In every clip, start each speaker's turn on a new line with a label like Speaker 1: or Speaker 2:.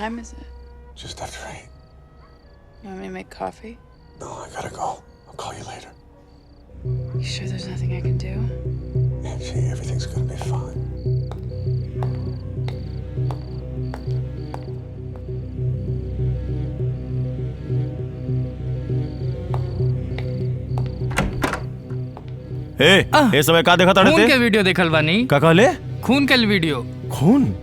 Speaker 1: time is it?
Speaker 2: Just after 8.
Speaker 1: You want me to make coffee?
Speaker 2: No, I gotta go. I'll call you later.
Speaker 1: You sure there's nothing I can do?
Speaker 2: Angie, everything's gonna be fine.
Speaker 3: ए समय का देखा
Speaker 4: खून के video देखल बानी।
Speaker 3: का कहले?
Speaker 4: खून के वीडियो।
Speaker 3: खून?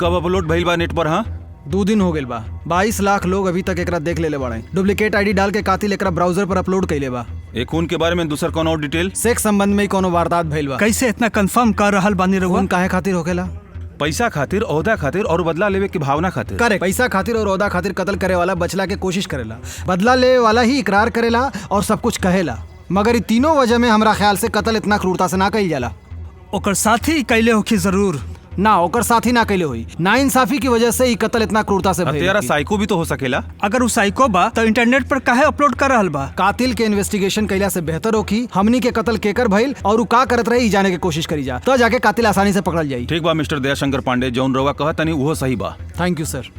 Speaker 5: कब अपलोड भइल बा नेट पर? हाँ
Speaker 6: 2 दिन हो गए बा। 22 लाख लोग अभी तक एकरा देख लेले बाड़े। डुप्लीकेट आईडी डाल के कातिल एकरा ब्राउजर पर अपलोड कइले बा।
Speaker 5: एक खून के बारे में दूसर कौन और डिटेल?
Speaker 6: सेक्स संबंध में कोनो वारदात भइल बा।
Speaker 7: कैसे इतना कंफर्म कर रहल बानी रहुआ?
Speaker 6: खून काहे खातिर होखेला?
Speaker 5: पैसा खातिर, ओहदा खातिर और बदला लेवे की भावना खातिर।
Speaker 6: करेक्ट। पैसा खातिर और ओहदा खातिर कत्ल करे वाला बचला के कोशिश करेला, बदला ले वाला ही इकरार करेला और सब कुछ कहेला। मगर इ तीनों वजह में हमरा ख्याल से कत्ल इतना क्रूरता से ना कइल जाला।
Speaker 7: ओकर साथी कैले होखी जरूर
Speaker 6: ना, ओकर साथी ना कैले हुई। नाइंसाफी की वजह से ही कत्ल इतना क्रूरता से भइल।
Speaker 5: तेरा साइको भी तो हो सकेला।
Speaker 7: अगर वो साइको बा तो इंटरनेट पर काहे अपलोड कर रहल बा?
Speaker 6: कातिल के इन्वेस्टिगेशन कैला से बेहतर होखी हमनी के कत्ल केकर भइल और उ का करत रही जाने की कोशिश करी जा, तो जाके कातिल आसानी से पकड़ल जाई।
Speaker 5: ठीक बा मिस्टर दयाशंकर पांडे, जौन रउआ कहा तनी वो सही बा।
Speaker 6: थैंक यू सर।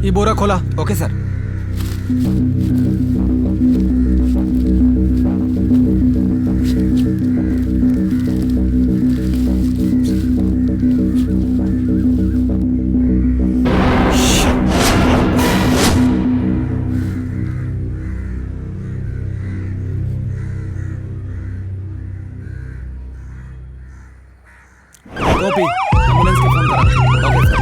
Speaker 6: ये बोरा खोला।
Speaker 5: ओके सर।
Speaker 6: गोपी एम्बुलेंस के फोन करा।
Speaker 5: ओके सर।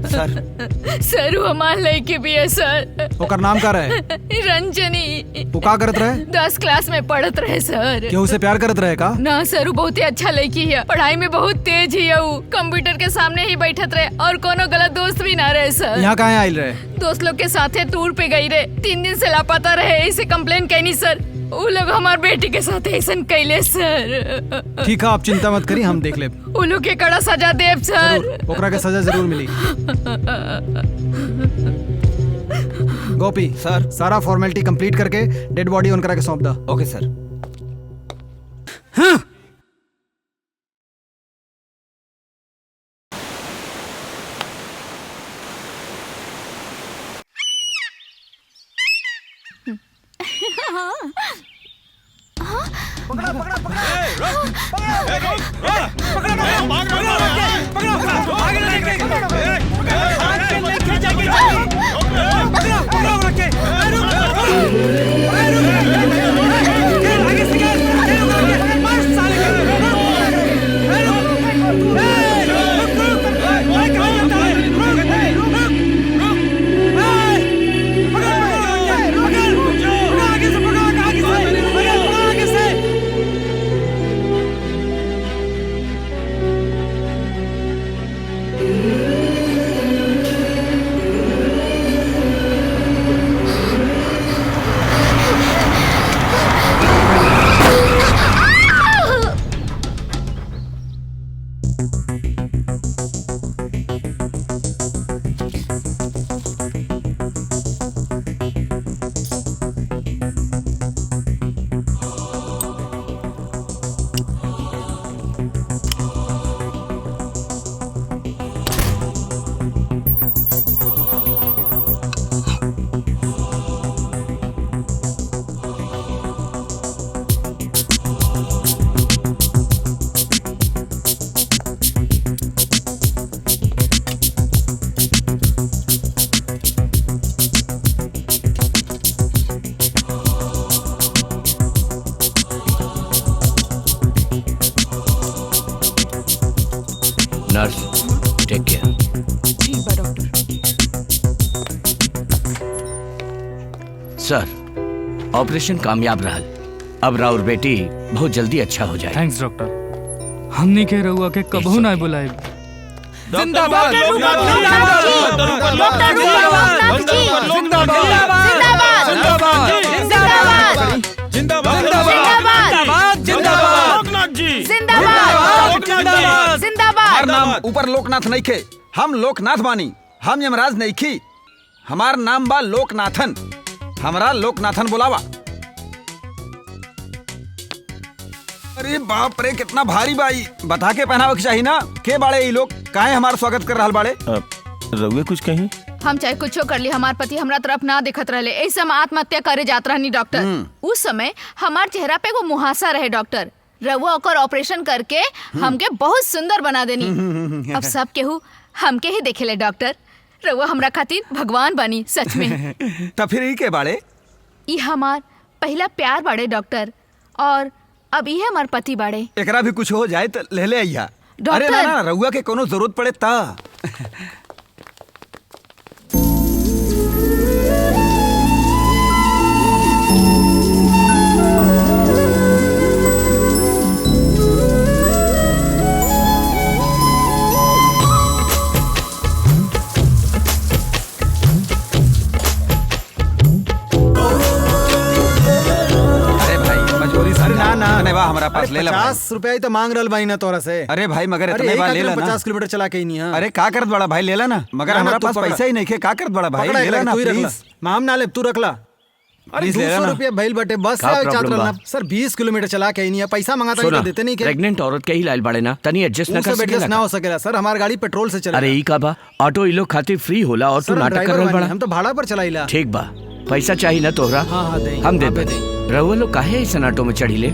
Speaker 5: सर
Speaker 3: सर वो हमार लड़की भी है सर।
Speaker 6: ओकर नाम का रहे?
Speaker 3: रंजनी।
Speaker 6: वो का करत रहे?
Speaker 3: 10 क्लास में पढ़त रहे सर।
Speaker 6: केहू से प्यार करत रहे का?
Speaker 3: ना सर, वो बहुत ही अच्छा लड़की है, पढ़ाई में बहुत तेज है। वो कंप्यूटर के सामने ही बैठत रहे और कोनो गलत दोस्त भी ना रहे सर।
Speaker 6: यहाँ कहाँ आयल रहे?
Speaker 3: दोस्त लोग के साथ टूर पे गई रहे, 3 दिन से लापता रहे, इसे कंप्लेन कैनी सर। वो लोग हमार बेटी के साथ ऐसा कैले सर।
Speaker 6: ठीक है, आप चिंता मत करी, हम देख ले।
Speaker 3: वो लोग के कड़ा सजा देव सर।
Speaker 6: ओकरा के सजा जरूर मिली। गोपी
Speaker 5: सर।
Speaker 6: सारा फॉर्मेलिटी कंप्लीट करके डेड बॉडी उनकरा के सौंप दा।
Speaker 5: Okay sir.
Speaker 8: Nurse take care.
Speaker 3: ठीक बा डॉक्टर।
Speaker 8: सर ऑपरेशन कामयाब रहल। अब राउर बेटी बहुत जल्दी अच्छा हो जाए।
Speaker 4: Thanks doctor. हमनी के रहुआ के कबहू ना बुलाए।
Speaker 5: जिंदाबाद
Speaker 6: हमार नाम ऊपर लोकनाथ नहीं खे, हम लोकनाथ बानी। हम यमराज नहीं खी, हमार नाम बा लोकनाथन। हमरा लोकनाथन बुलावा। अरे बाप रे, कितना भारी बाई। बता के पहनावे के चाहिए ना। के बाड़े ये लोग? काहे हमार स्वागत कर रहल बाड़े?
Speaker 5: रउए कुछ कहीं?
Speaker 3: हम चाहे कुछो कर ली, हमार पति हमरा तरफ ना देखत रहले। ऐसे हम आत्महत्या करे जात रहनी डॉक्टर। उस समय हमार चेहरा पे वो मुहासा रहे डॉक्टर। रउआ ओकर ऑपरेशन करके हमके बहुत सुंदर बना देनी। अब सब केहू हमके ही देखेले डॉक्टर। रउआ हमरा खातिर भगवान बनी सच में।
Speaker 6: तो फिर ई के बाड़े?
Speaker 3: ई हमार पहला प्यार बाड़े डॉक्टर, और अब ये हमार पति बाड़े।
Speaker 6: एकरा भी कुछ हो जाए तो ले ले आइया। अरे ना ना, रउआ के कोनो जरूरत पड़े ता। हमारा पास ले ला। 50 रुपया तो मांग रहल भाई ना तोरा से। अरे भाई मगर इतने बार ले ला ना। 50 किलोमीटर चला के ही नहीं। अरे का करत बड़ा भाई, ले ला ना। मगर हमारा पास पैसा ही नहीं है। का करत बड़ा भाई, ले ला ना प्लीज। माम ना ले, तू रख ला। अरे
Speaker 2: प्लीज ले
Speaker 6: 200
Speaker 2: लेना।
Speaker 6: रुपया भइल बटे बस से
Speaker 8: का
Speaker 6: आवे
Speaker 8: प्रॉब्लम
Speaker 6: चात्र
Speaker 8: बा?
Speaker 6: ना सर 20 किलोमीटर चला के नहीं है पैसा मंगाता नहीं
Speaker 8: सुना
Speaker 6: तो देते नहीं के
Speaker 8: प्रेग्नेंट औरत के ही लाइल बाड़े ना तनी एडजस्ट ना
Speaker 6: उनसे
Speaker 8: कर
Speaker 6: बेटलेस ना
Speaker 8: सकेला
Speaker 6: हो सकेला सर हमारी गाड़ी पेट्रोल से चले
Speaker 8: अरे ई का बा ऑटो ई लोग खातिर फ्री होला और तू
Speaker 6: सर
Speaker 8: नाटक कर
Speaker 6: ड्राइवर
Speaker 8: रहल
Speaker 6: बानी,
Speaker 8: बड़ा
Speaker 6: हम तो भाड़ा पर चलाइला
Speaker 8: ठीक बा पैसा चाहिए ना तोहरा
Speaker 6: हाँ, देई,
Speaker 8: हम दे
Speaker 6: आप
Speaker 8: दे
Speaker 6: देई।
Speaker 8: रहुआ लोग काहे ऐसा ऑटो में चढ़ी ले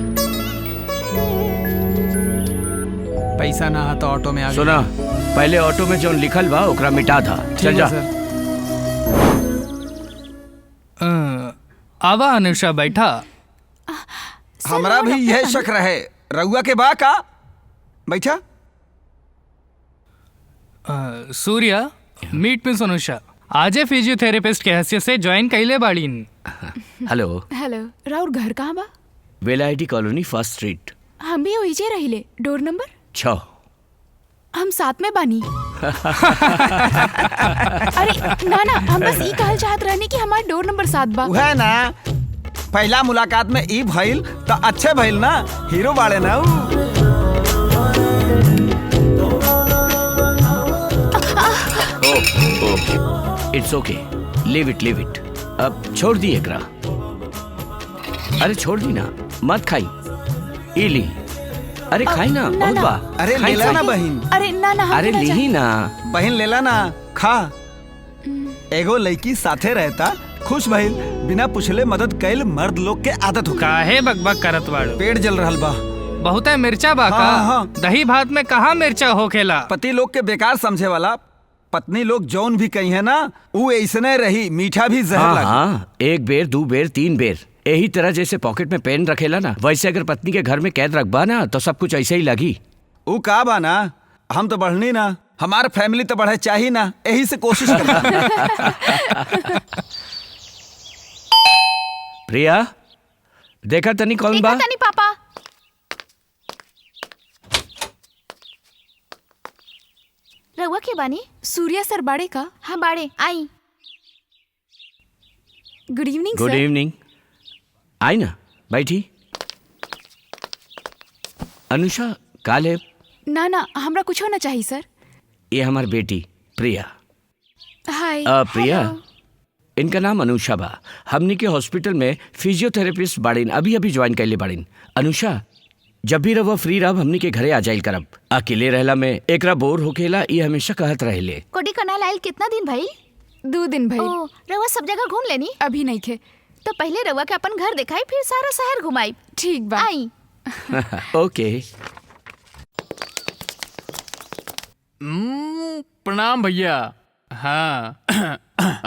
Speaker 6: पैसा ना हा तो ऑटो में आ
Speaker 8: सुना पहले ऑटो में जो लिखल बा ओकरा मिटा था चल जा
Speaker 4: आवा अनुषा बैठा।
Speaker 9: हमरा भी यह शक रहे रउआ के बा का बैठा।
Speaker 4: सूर्या मीट मिस अनुषा आजे फिजियोथेरेपिस्ट के हैसियत से ज्वाइन कैले बाड़ीन।
Speaker 8: हेलो
Speaker 3: हेलो राउर घर कहाँ बा?
Speaker 8: वेला आईटी कॉलोनी फर्स्ट स्ट्रीट
Speaker 3: हम भी ओइजे रहिले डोर नंबर
Speaker 8: 6।
Speaker 3: हम साथ में बानी। अरे ना ना हम बस ई कहल चाहत रहने कि हमार डोर नंबर 7 बा।
Speaker 9: है ना पहला मुलाकात में ई भइल तो अच्छे भइल ना हीरो बाड़े ना उ।
Speaker 8: इट्स ओके लीव इट अब छोड़ दी एकरा। अरे छोड़ दी ना मत खाई ई ली अरे खाई ना
Speaker 3: ना,
Speaker 8: बहुत
Speaker 3: ना।
Speaker 8: बा
Speaker 9: अरे
Speaker 8: खाई,
Speaker 9: लेला
Speaker 8: खाई।
Speaker 9: ना बहिन
Speaker 3: अरे ना ना हम
Speaker 8: अरे
Speaker 3: ना
Speaker 8: ली ना
Speaker 9: बहिन लेला ना खा। एगो लड़की साथे रहता खुश भइल बिना पूछले मदद कैल मर्द लोग के आदत हो।
Speaker 4: काहे बकबक करत बाड़ो?
Speaker 9: पेट जल रहल बा।
Speaker 4: बहुते मिर्चा बा का?
Speaker 9: हाँ, हाँ।
Speaker 4: दही भात में कहाँ मिर्चा होखेला?
Speaker 9: पति लोग के बेकार समझे वाला पत्नी लोग जौन भी कही है ना वो ऐसने रही मीठा भी जहर
Speaker 8: हाँ
Speaker 9: लगी।
Speaker 8: हाँ 1 बेर 2 बेर 3 बेर यही तरह जैसे पॉकेट में पेन रखेला ना वैसे अगर पत्नी के घर में कैद रखबा ना तो सब कुछ ऐसे ही लगी।
Speaker 9: वो का बा ना हम तो बढ़नी ना हमार फैमिली तो बढ़े चाहिए ना यही से कोशिश करता।
Speaker 8: प्रिया देखा तनी कौन बा?
Speaker 3: देखा तनी पापा। रउआ के बानी? सूर्या सर बाड़े का? हाँ बाड़े आई। Good evening
Speaker 8: good
Speaker 3: sir.
Speaker 8: Evening आई ना बैठी। अनुषा काल है
Speaker 3: ना ना हमरा कुछ होना चाहिए सर।
Speaker 8: ये हमारी बेटी प्रिया।
Speaker 3: हाय
Speaker 8: प्रिया
Speaker 3: हेलो।
Speaker 8: इनका नाम अनुषा बा। हमनी के हॉस्पिटल में फिजियोथेरेपिस्ट बाड़ीन अभी अभी ज्वाइन कैले बाड़ीन। अनुषा जब भी रवा फ्री रह हमनी के घरे आ जाइल करब। अकेले रहला में एकरा बोर होकेला ये हमेशा कहत रहेले।
Speaker 3: कोडी कनाल आइल कितना दिन भाई?
Speaker 10: 2 दिन भाई।
Speaker 3: ओ रउआ सब जगह घूम लेनी?
Speaker 10: अभी नहीं थे।
Speaker 3: तो पहले रउआ के अपन घर दिखाई फिर सारा शहर घुमाई।
Speaker 10: ठीक बा।
Speaker 3: आई।
Speaker 8: ओके
Speaker 11: प्रणाम भैया। हाँ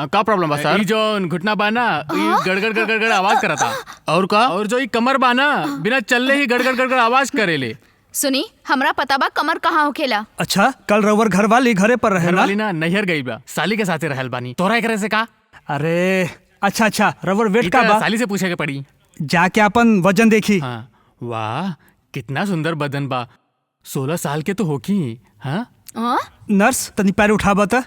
Speaker 11: का प्रॉब्लम बा सर? ई जोन घुटना बाना गड़गड़ गड़गड़ आवाज करता और का और जो ई कमर बाना बिना चलले ही गड़गड़ गड़गड़ आवाज करेले।
Speaker 3: सुनी हमरा पता बा कमर कहाँ होखेला।
Speaker 7: अच्छा कल रउर घर वाली घरे पर रहे
Speaker 11: घर
Speaker 7: ना?
Speaker 11: वाली ना नैहर गई बा साली के साथे रहल बानी। तोरा एकरे से का?
Speaker 7: अरे अच्छा रउर वेट
Speaker 11: ई
Speaker 7: का
Speaker 11: त
Speaker 7: बा?
Speaker 11: साली से पूछे के पड़ी।
Speaker 7: जाके अपन वजन देखी।
Speaker 11: हाँ वाह कितना सुंदर बदन बा। 16 साल के तो होकी। हाँ
Speaker 7: नर्स तनी पैर उठाबा त।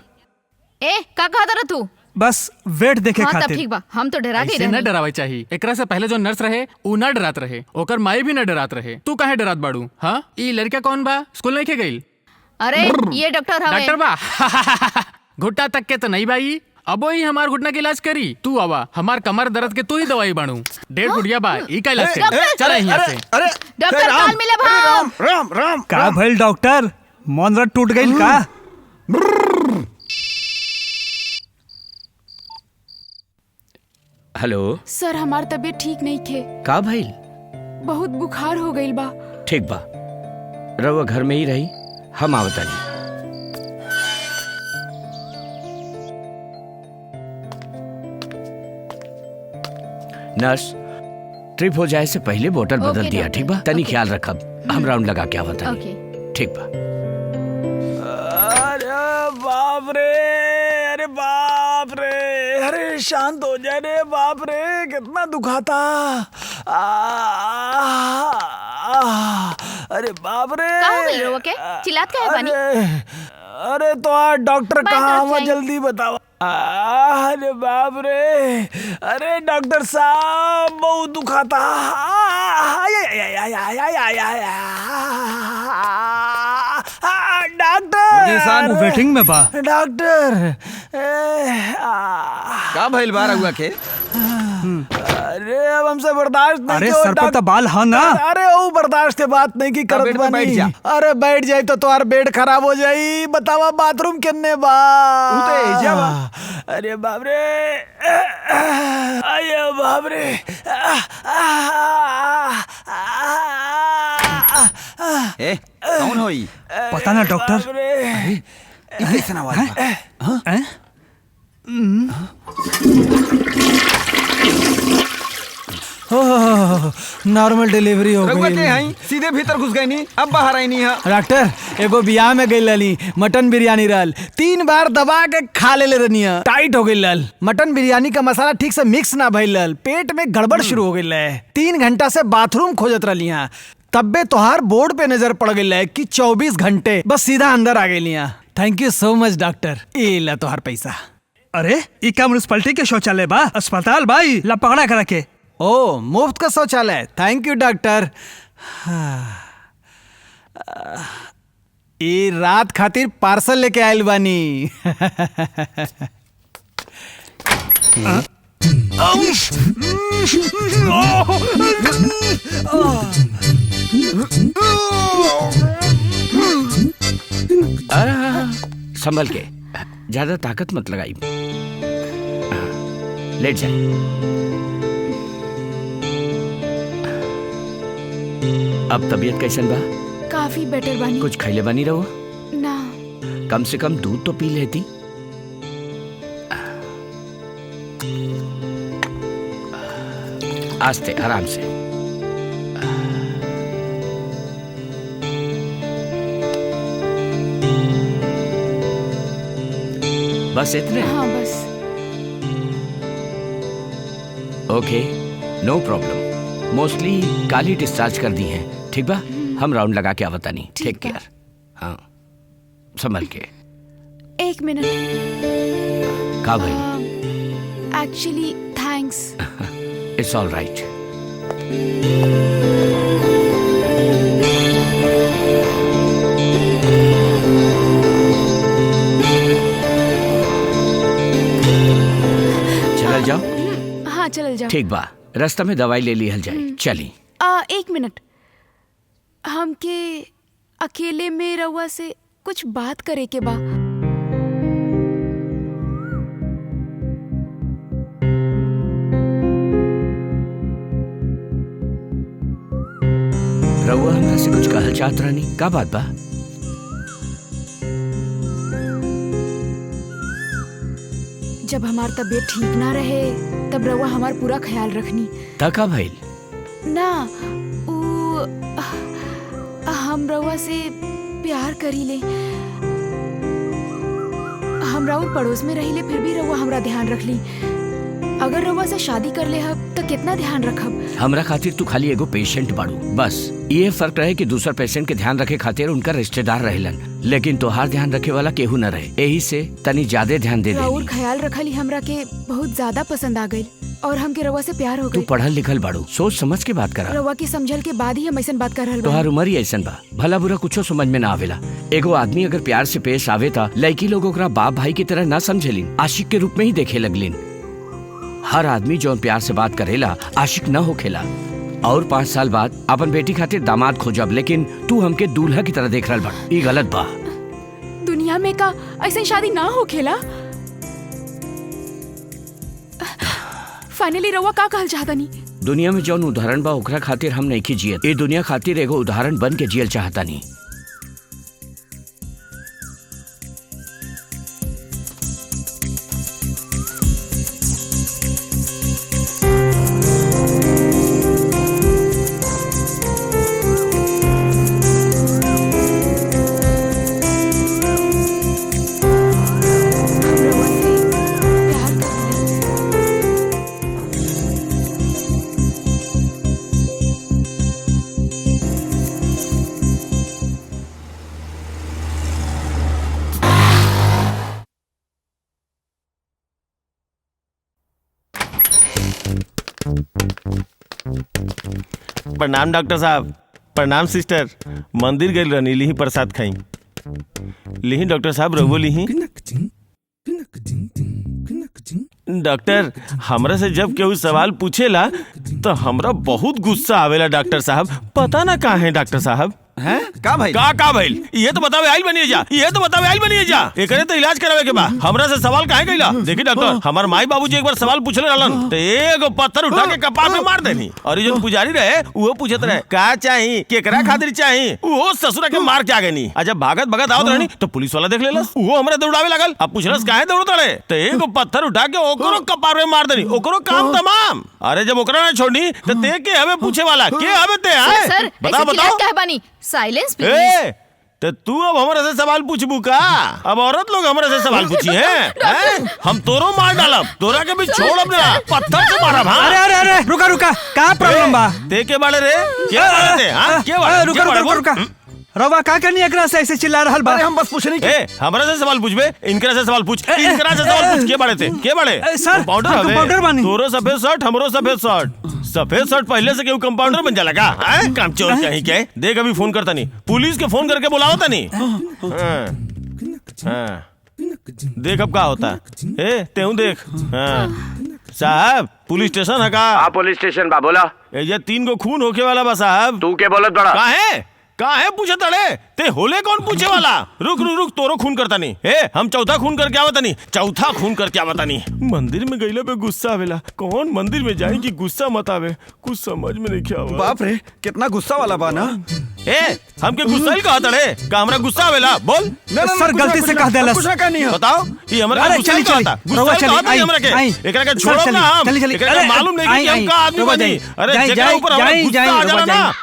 Speaker 3: ए का कहत रह तू?
Speaker 7: बस वेट देखे
Speaker 3: हाँ तब
Speaker 7: खातिर।
Speaker 3: ठीक बा हम तो डरा गए
Speaker 11: ऐसे न
Speaker 3: रहनी।
Speaker 11: डरावे चाहिए। एकरा से पहले जो नर्स रहे ऊ न डरात रहे ओकर माई भी न डरात रहे। तू काहे डरात बाड़ू? हाँ ई लड़का कौन बा? स्कूल नहीं के गई?
Speaker 3: अरे ये डॉक्टर हवे।
Speaker 11: डॉक्टर बा घुट्टा तक के तो नहीं भाई अब ही हमार घुटना के इलाज करी। तू आवा हमार कमर दर्द के तू ही दवाई बाड़ू। 1.5 फुटिया बा ई का इलाज करी। चल यहाँ से।
Speaker 9: अरे
Speaker 3: डॉक्टर काल मिले भाव।
Speaker 9: राम राम
Speaker 7: का भइल डॉक्टर? मन रट टूट गइल का?
Speaker 8: हेलो
Speaker 10: सर हमार तबीयत ठीक नहीं खे।
Speaker 8: का भइल?
Speaker 10: बहुत बुखार हो गइल बा।
Speaker 8: ठीक बा रवा घर में ही रही हम आवतानी। नर्स ट्रिप हो जाए से पहले बोतल
Speaker 3: ओके,
Speaker 8: बदल दिया
Speaker 3: डॉक्टर।
Speaker 8: ठीक बा? तनी
Speaker 3: ओके।
Speaker 8: ख्याल रखब हम राउंड लगा के आवतानी।
Speaker 3: ओके।
Speaker 8: ठीक बा।
Speaker 9: अरे बाप रे अरे बाप रे अरे शांत हो जाए रे बाप रे कितना दुखाता। अरे बाप रे
Speaker 3: का हो गइल रउआ के? चिल्लात काहे बानी?
Speaker 9: अरे तो डॉक्टर
Speaker 3: बाय
Speaker 9: कहाँ
Speaker 3: तरफ
Speaker 9: हुआ
Speaker 3: जाइए।
Speaker 9: जल्दी बताओ। अरे बाप रे अरे डॉक्टर साहब बहुत दुखाता। डॉक्टर
Speaker 7: वेटिंग में बा।
Speaker 9: डॉक्टर
Speaker 2: का भइल बा रउआ के?
Speaker 9: अरे अब हमसे बर्दाश्त नहीं
Speaker 7: अरे
Speaker 9: क्यों
Speaker 7: सर पर तो बाल हाँ ना।
Speaker 9: अरे वो बर्दाश्त के बात नहीं की करत
Speaker 6: बेड पे बैठ
Speaker 9: बानी।
Speaker 6: जा।
Speaker 9: अरे बैठ जाए तो तुम्हार बेड खराब हो जाई। बतावा बाथरूम किन्ने बा?
Speaker 6: ऊ तो एजा बा।
Speaker 9: अरे बाप रे, अरे बाप रे।
Speaker 6: ए कौन होई?
Speaker 7: पता ना डॉक्टर।
Speaker 9: बाप रे।
Speaker 6: ई कैसन आवाज बा?
Speaker 7: हैं?
Speaker 6: नॉर्मल डिलीवरी हो
Speaker 5: रघुआ के
Speaker 6: गई।
Speaker 5: हई सीधे भीतर घुस गई नी, अब बाहर आई नहीं है।
Speaker 6: डॉक्टर एगो बियाह में गई लली, मटन बिरयानी रहल, 3 बार दबा के खा ले रनिया, टाइट हो गई लल। मटन बिरयानी का मसाला ठीक से मिक्स ना भइल लल, पेट में गड़बड़ शुरू हो गई है। 3 घंटा से बाथरूम खोजत रहिया, तब्बे तोहार बोर्ड पे नजर पड़ गई है कि 24 घंटे बस सीधा अंदर आ गई। Thank you so much doctor. ए ला तोहार पैसा।
Speaker 7: अरे ई का म्युनिसिपैलिटी के शौचालय बा, अस्पताल भाई ला पकड़ा करा के।
Speaker 6: ओ मुफ्त का शौचालय। Thank you doctor. ये रात खातिर पार्सल लेके आयल बानी।
Speaker 8: संभल के, ज्यादा ताकत मत लगाई। लेट जाए। अब तबीयत कैसन बा?
Speaker 10: काफी बेटर बानी।
Speaker 8: कुछ खैले बनी रहो?
Speaker 10: ना।
Speaker 8: कम से कम दूध तो पी लेती। आस्ते, आराम से। बस इतने?
Speaker 10: हाँ बस।
Speaker 8: ओके, नो प्रॉब्लम। मोस्टली काली डिस्चार्ज कर दी हैं, ठीक बा? हम राउंड लगा के आवता नहीं। Take care. हाँ, संभल के।
Speaker 10: 1 मिनट।
Speaker 8: का भाई?
Speaker 10: Actually thanks.
Speaker 8: It's all right. चल जाओ।
Speaker 10: हाँ चल जाओ।
Speaker 8: ठीक बा, रास्ता में दवाई ले ली हल जाए। चली।
Speaker 10: 1 मिनट। हमके अकेले में रउआ से कुछ बात करे के बा।
Speaker 8: रउआ हमरा से कुछ कहल चाहत रहनी, का बात बा?
Speaker 10: जब हमार तबीयत ठीक ना रहे तब रउआ हमार पूरा ख्याल रखनी।
Speaker 8: ता का भइल?
Speaker 10: ना हम रउआ से प्यार करीले। हम राउर पड़ोस में रहिले फिर भी रउआ हमरा ध्यान रखली। अगर रउआ से शादी कर ले हब तो कितना ध्यान रखब?
Speaker 8: हमरा खातिर तू खाली एगो पेशेंट बाड़ू, बस ये फर्क रहे कि दूसर पेशेंट के ध्यान रखे खातिर उनका रिश्तेदार रहेलन, लेकिन तोहार ध्यान रखे वाला केहू न रहे। यही से तनी ज्यादा ध्यान दे
Speaker 10: राउर
Speaker 8: देनी।
Speaker 10: ख्याल रखली हमरा के बहुत ज्यादा पसंद आ गई और हमके रउआ से प्यार हो
Speaker 8: तू
Speaker 10: गई।
Speaker 8: पढ़ल लिखल बाड़ू, सोच समझ के बात करा।
Speaker 10: रउआ की समझल के बाद ही हम ऐसन बात कर रहल
Speaker 8: तोहार
Speaker 10: बानी।
Speaker 8: उम्र ही ऐसन बा, भला बुरा कुछो समझ में ना आवेला। एगो आदमी अगर प्यार से पेश आवे ता लड़की लोग ओकरा बाप भाई की तरह ना समझेलिन, आशिक के रूप में ही देखे लगलिन। हर आदमी जो प्यार से बात करेला आशिक न होखेला। और 5 साल बाद अपन बेटी खातिर दामाद खोजब, लेकिन तू हमके दूल्हा की तरह देख रहल बा। ई गलत बा।
Speaker 10: दुनिया में का ऐसे शादी ना हो खेला? फाइनली रउआ का कहल चाहतनी?
Speaker 8: दुनिया में जौन उदाहरण बा ओकरा खातिर हम नहीं जियत, ए दुनिया खातिर एगो उदाहरण बन के जियल चाहता नहीं।
Speaker 12: प्रणाम डॉक्टर साहब। प्रणाम सिस्टर। मंदिर गई रहनी, लिही प्रसाद खाई। लिही डॉक्टर साहब, रघु लिही। डॉक्टर हमरा से जब केहू सवाल पूछेला तो हमरा बहुत गुस्सा आवेला डॉक्टर साहब। पता ना कहाँ है डॉक्टर साहब?
Speaker 9: हैं का भाई
Speaker 12: का भाई ये तो बतावे आइल बनिए जा, ये तो बतावे आइल बनिए जा। एकरे तो इलाज करावे के बा, हमरा से सवाल काहे कइला? देखी डॉक्टर, हमार माई बाबूजी एक बार सवाल पूछले रहलन तो एगो पत्थर उठा के कपार में मार देनी। और ये जो पुजारी रहे वो पूछत रहे का चाहिए, केकरा खातिर चाहिए, वो ससुरा के मार के आ गनी। आ जब भागत भागत आवत रहनी तो पुलिस वाला देख लेलस, वो हमरा दौड़ावे लगल। अब पूछलस काहे दौड़त रहे तो एगो पत्थर उठा के ओकरो कपार में मार देनी, ओकरो काम तमाम। अरे जब ओकरा ना छोड़नी तो ते के हमें पूछे वाला के हमें ते है?
Speaker 3: सर
Speaker 12: बताओ
Speaker 3: क्या बानी? Silence please.
Speaker 12: ए, तो तू अब हमारे से सवाल पूछबू का? अब औरत लोग हमारे से सवाल पूछी हैं? हम तोरो मार डालब, तोरा के भी छोड़ब ना, पत्थर से मारब। हाँ?
Speaker 7: अरे अरे अरे रुका रुका, का प्रॉब्लम बा?
Speaker 12: ते के बाड़े रे? क्या बाड़े थे? हाँ? क्या बाड़े?
Speaker 7: रुका रुका रुका, रवा का करनी एकरा से ऐसे चिल्ला रहल बा?
Speaker 9: अरे हम बस पूछनी के
Speaker 12: हमरा से सवाल पूछबे, इनकरा से सवाल पूछ, इनकरा से सवाल पूछ। के बाड़े थे? के बाड़े?
Speaker 7: सर कंपाउंडर बानी।
Speaker 12: तोरो सफेद शर्ट, हमरो सफेद शर्ट। सफेद शर्ट पहले से केहू कंपाउंडर बन जाला का? काम चोर कहीं के। देख अभी फोन करता नहीं, पुलिस के फोन करके बुलावता नहीं। देख अब का होता है। तेहू देख। साहब पुलिस स्टेशन है का?
Speaker 8: पुलिस स्टेशन बा, बोला।
Speaker 12: ये 3 गो खून होके वाला बा साहब।
Speaker 8: तू के बोलत बड़ा?
Speaker 12: का है पूछे तड़े ते होले कौन पूछे वाला? रुक रुक रुक, तोरो खून करता नहीं। हम चौथा खून करके आवता नहीं, चौथा खून करके आवता नहीं। मंदिर में गईला पे गुस्सा आवेला, कौन मंदिर में जाए कि गुस्सा मत आवे, कुछ समझ में नहीं क्या।
Speaker 9: बाप रे कितना गुस्सा वाला बा ना।
Speaker 12: हमके गुस्सा ही कहा तड़े का? हमरा गुस्सा आवेला बोल।
Speaker 7: सर गलती से कह देला,
Speaker 9: कुछ ना कहनी है।
Speaker 12: बताओ ये हमरा गुस्सा ही कहा था, गुस्सा ही कहा था हमरा के। एकरा के छोड़ो ना, हम एकरा के मालूम नहीं कि हम का आदमी बनी। अरे जेकरा ऊपर हमरा गुस्सा आ जाला ना।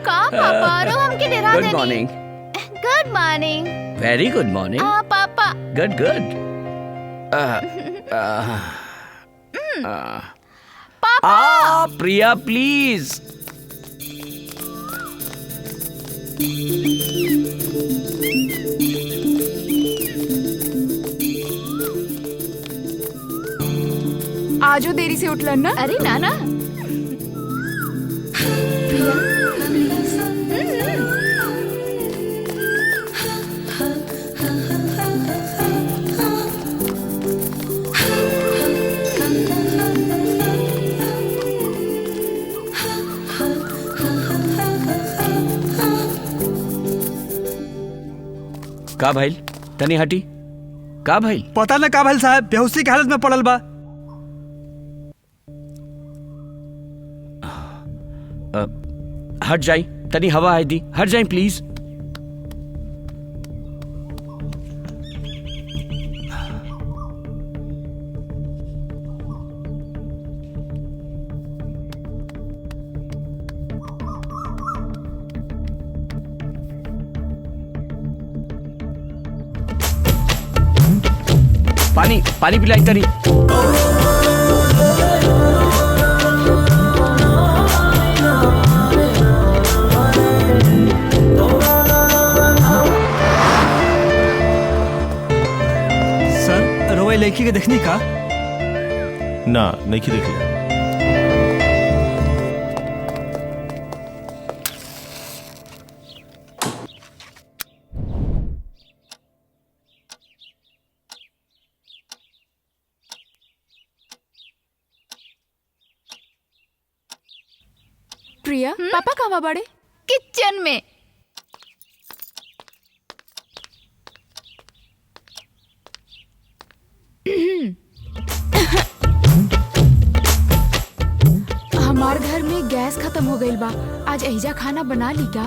Speaker 3: का पापा रो हमके डरा देनी।
Speaker 8: Good morning.
Speaker 3: Good morning.
Speaker 8: Very good morning.
Speaker 3: पापा।
Speaker 8: Good good.
Speaker 3: पापा।
Speaker 8: प्रिया प्लीज।
Speaker 10: आजो देरी से उठलन ना।
Speaker 3: अरे नाना
Speaker 8: का भाई तनी हटी। का भाई?
Speaker 7: पता ना का भाई साहब बेहोशी की हालत में पड़ल बा।
Speaker 8: हट जाई, तनी हवा आई दी, हट जाई प्लीज। पानी पानी पिलाई तनी।
Speaker 7: लड़की के देखनी का?
Speaker 12: ना नहीं देख लिया।
Speaker 10: प्रिया पापा कहाँ बड़े?
Speaker 3: किचन में।
Speaker 10: हमार घर में गैस खत्म हो गई बा, आज एहिजा खाना बना ली का?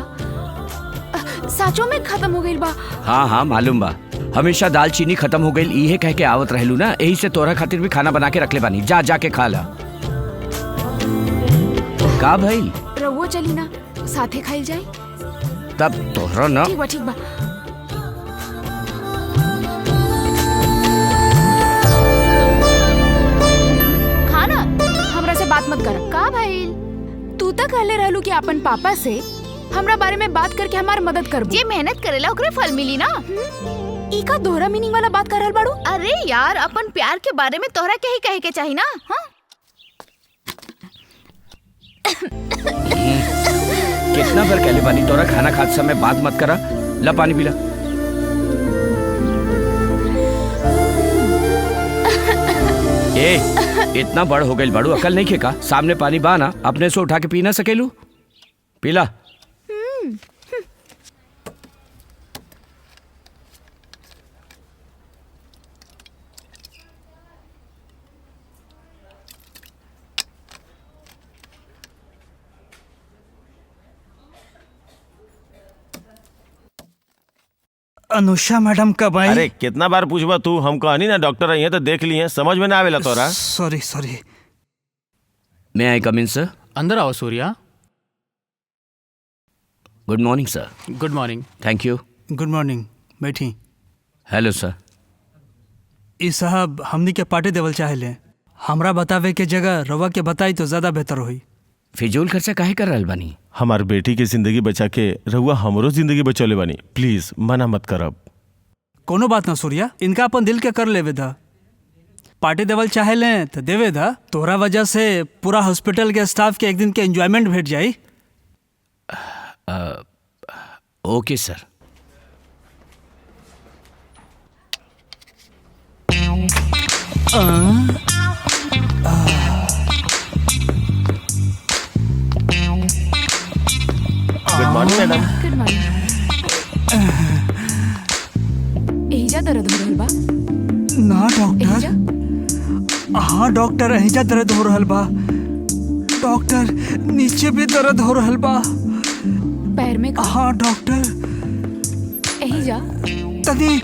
Speaker 10: साचो में खत्म हो गई बा।
Speaker 8: हाँ हाँ मालूम बा, हमेशा दाल चीनी खत्म हो गई इहे कह के आवत रहलू ना, यही से तोरा खातिर भी खाना बना के रख ले बानी, जा जाके खा ला। का भइल?
Speaker 10: रउआ चली ना, साथे खाइल जाए।
Speaker 8: तब तोहरा ना।
Speaker 10: ठीक बा ठीक बा। खाना हमरा से बात मत कर। का भइल? तू तक कहले रहलू कि अपन पापा से हमरा बारे में बात करके हमार मदद करबू।
Speaker 3: जे मेहनत करेला ओकरे फल मिली ना।
Speaker 10: ई का दोहरा मीनिंग वाला बात कर रहल बाड़ू?
Speaker 3: अरे यार अपन प्यार के बारे में तोहरा के ही कहे के चाही ना। हाँ?
Speaker 8: कितना बार कहले बानी तोरा खाना खाते समय बात मत करा। ला पानी पिला। ए इतना बड़ हो गई बड़ू, अकल नहीं खेका? सामने पानी बा ना, अपने से उठा के पी ना सकेलू? पीला।
Speaker 7: अनुषा मैडम कब आई?
Speaker 12: अरे कितना बार पूछबा तू, हम कहनी ना डॉक्टर आई है तो देख लिए, समझ में ना आवेला तोरा।
Speaker 7: Sorry sorry.
Speaker 8: मैं आई कम इन सर?
Speaker 11: अंदर आओ Surya.
Speaker 8: Good morning sir.
Speaker 11: Good morning.
Speaker 8: Thank you.
Speaker 7: Good morning, बैठी।
Speaker 8: हेलो सर।
Speaker 7: ई साहब हमनी के पार्टी देवल चाहेले, हमरा बतावे के जगह रवा के बताई तो ज्यादा बेहतर होई।
Speaker 8: फिजूल खर्चा काहे कर रहल बानी?
Speaker 12: हमार बेटी के जिंदगी बचा के रहुआ हमरो जिंदगी बचौले बानी, प्लीज मना मत करब।
Speaker 7: कोनो बात ना सूर्या, इनका अपन दिल के कर लेवे दा। पार्टी देवल चाहेले तो देवे दा। तोरा वजह से पूरा हॉस्पिटल के स्टाफ के एक दिन के एंजॉयमेंट भेट जाई।
Speaker 8: Okay sir.
Speaker 12: Good morning madam.
Speaker 10: Good morning. एहिजा दर्द हो रहल बा?
Speaker 7: ना डॉक्टर। हाँ डॉक्टर, एहिजा दर्द हो रहल बा। डॉक्टर नीचे भी दर्द हो रहल बा।
Speaker 10: पैर में?
Speaker 7: हाँ डॉक्टर।
Speaker 10: एहिजा
Speaker 7: तनी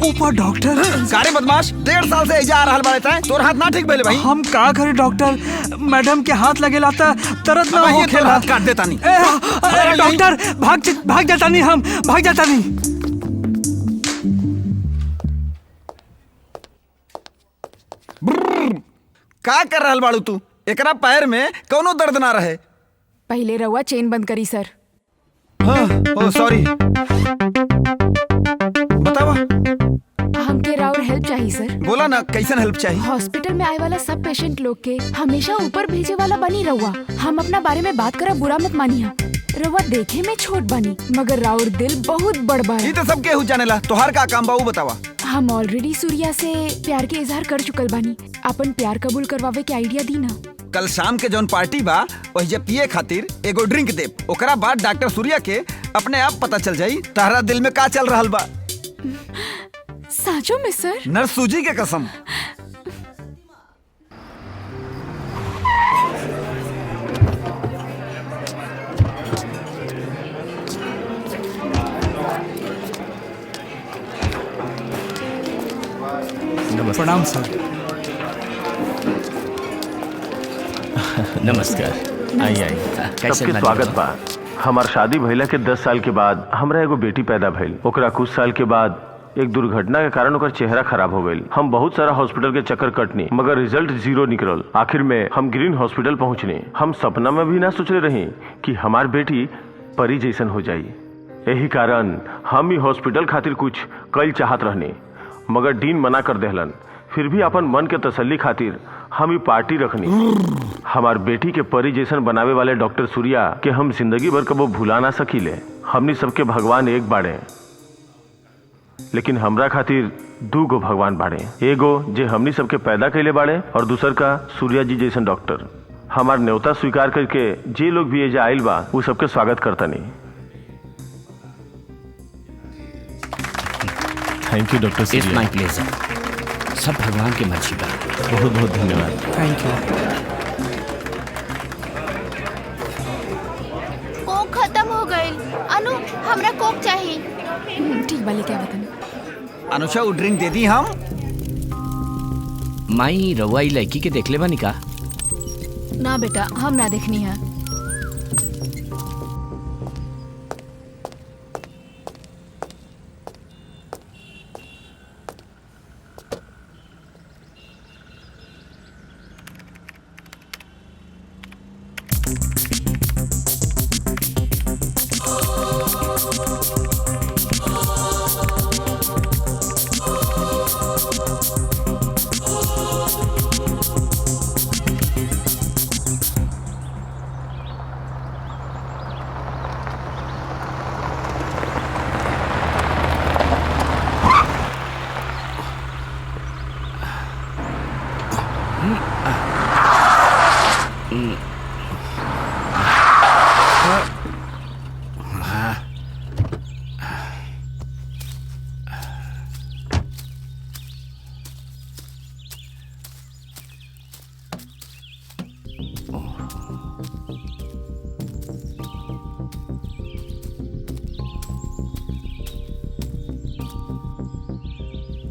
Speaker 7: ऊपर डॉक्टर।
Speaker 9: सारे बदमाश 1.5 साल से एजा आ रहल बाड़े ता तोर हाथ ना ठीक भइले भाई।
Speaker 7: हम का करे डॉक्टर, मैडम के हाथ लगेला त दर्द ना हो खेला।
Speaker 9: हाथ काट देता नहीं।
Speaker 7: डॉक्टर भाग जाता नहीं, हम भाग जाता नहीं।
Speaker 9: का कर रहल बाड़ू तू? एकरा पैर में कोनो दर्द ना रहे।
Speaker 10: पहले रवा चेन बंद करी सर।
Speaker 9: ओ सॉरी। बतावा।
Speaker 10: हमके राउर हेल्प चाहिए सर।
Speaker 9: बोला ना, कैसन हेल्प चाहिए?
Speaker 10: हॉस्पिटल में आए वाला सब पेशेंट लोग के हमेशा ऊपर भेजे वाला बनी रहुआ। हम अपना बारे में बात करा, बुरा मत मानिया। रहुआ देखे में छोट बनी मगर राउर दिल बहुत बड़ बा।
Speaker 9: ई तो सब केहू जानेला, तोहार का काम बा ऊ बतावा।
Speaker 10: हम ऑलरेडी सूर्या से प्यार के इजहार कर चुकल बानी। अपन प्यार कबूल करवावे के आइडिया दी ना।
Speaker 9: कल शाम के जौन पार्टी बा वही पिए खातिर एगो ड्रिंक दे, ओकरा बाद डॉक्टर सूर्या के अपने आप पता चल जाई तारा दिल में का चल रहल बा।
Speaker 10: साचो में सर?
Speaker 9: नर्स सूजी के कसम।
Speaker 7: प्रणाम सर।
Speaker 8: नमस्कार।
Speaker 12: आई सबके स्वागत बा। हमार शादी भइला के 10 साल के बाद हमरा एगो बेटी पैदा भइल। ओकरा कुछ साल के बाद एक दुर्घटना के कारण ओकर चेहरा खराब हो गई। हम बहुत सारा हॉस्पिटल के चक्कर कटनी मगर रिजल्ट 0 निकलल। आखिर में हम ग्रीन हॉस्पिटल पहुंचने। हम सपना में भी ना सोचले रही कि हमार बेटी परी जैसन हो जाई। यही कारण हम ही हॉस्पिटल खातिर कुछ कल चाहत रहने मगर डीन मना कर देहलन। फिर भी अपन मन के तसल्ली खातिर हम ही पार्टी रखनी। हमार बेटी के परी जैसन बनावे वाले डॉक्टर सूर्या के हम जिंदगी भर कबो भुला ना सकीले। हमनी सबके भगवान एक बाड़े लेकिन हमरा खातिर 2 गो भगवान बाड़े। एगो जे हमनी सबके पैदा कैले बाड़े और दूसर का सूर्या जी जैसन डॉक्टर। हमार न्योता स्वीकार करके जे लोग भी एजा आइल बा वो सबके स्वागत करतनी। Thank you doctor Surya.
Speaker 8: It's my pleasure. सब भगवान के मर्जी बा।
Speaker 12: बहुत बहुत धन्यवाद।
Speaker 7: Thank you.
Speaker 3: कोक खत्म हो गई। अनु हमरा कोक चाहिए।
Speaker 10: ठीक बाली क्या बताना।
Speaker 9: अनुषा वो ड्रिंक दे दी हम।
Speaker 8: माई रवाई लड़की के देखले बानी का?
Speaker 3: ना बेटा, हम ना देखनी है।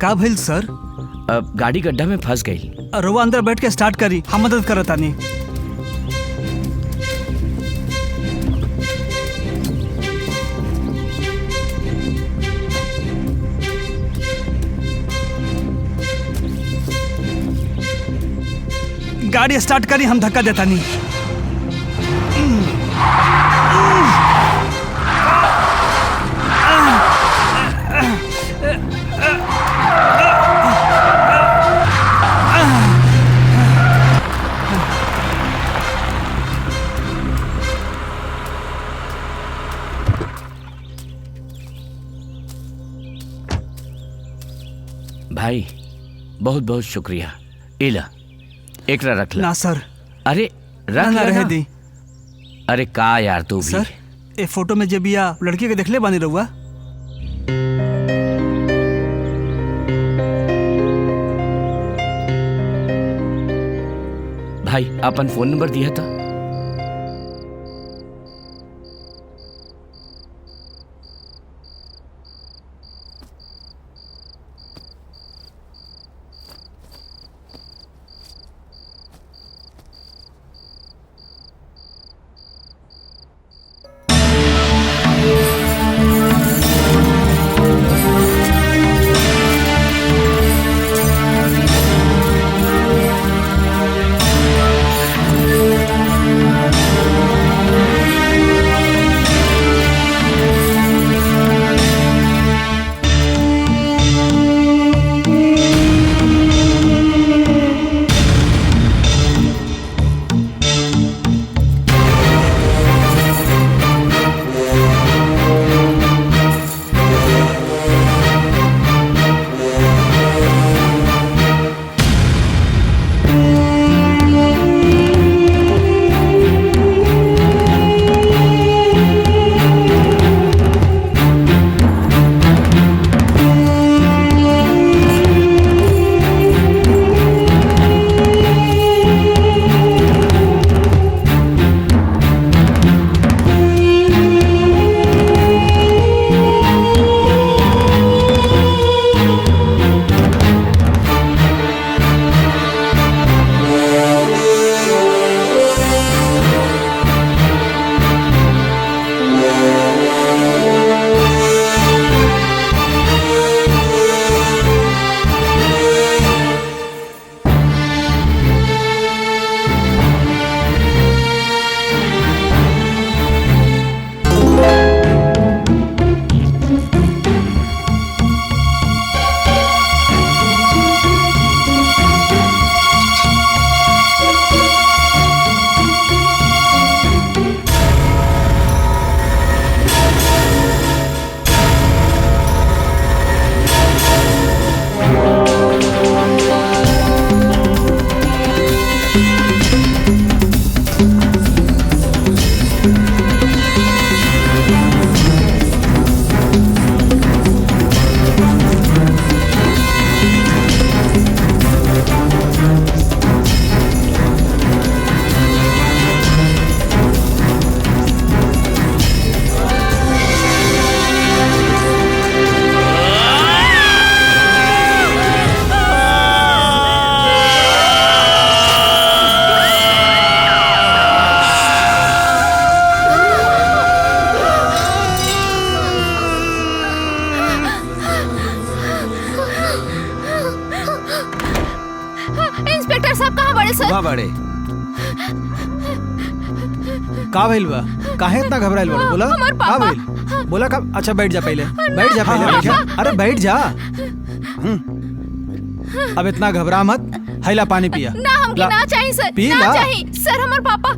Speaker 7: का भइल सर?
Speaker 8: गाड़ी गड्ढा में फंस गई।
Speaker 7: रउआ अंदर बैठ के स्टार्ट करी, हम मदद करत तानी। गाड़ी स्टार्ट करी, हम धक्का देता नहीं।
Speaker 8: भाई बहुत बहुत शुक्रिया। इला एकरा रख ला।
Speaker 7: ना सर।
Speaker 8: अरे रख
Speaker 7: ना
Speaker 8: ला
Speaker 7: रहे
Speaker 8: ना।
Speaker 7: दी।
Speaker 8: अरे का यार तू भी।
Speaker 7: सर ए फोटो में जब बिया लड़की के देखले बानी रहुआ।
Speaker 8: भाई अपन फोन नंबर दिया था।
Speaker 6: वहाँ बड़े का भइल बा? काहे इतना घबराइल बा? बोला का भइल? बोला का? अच्छा बैठ जा पहले, बैठ जा पहले, बैठ जा। अरे बैठ जा। अब इतना घबरा मत, हैला पानी पिया।
Speaker 3: ना हमके ना चाहिए सर,
Speaker 6: पी
Speaker 3: ना
Speaker 6: ला।
Speaker 3: चाहिए सर। हमार पापा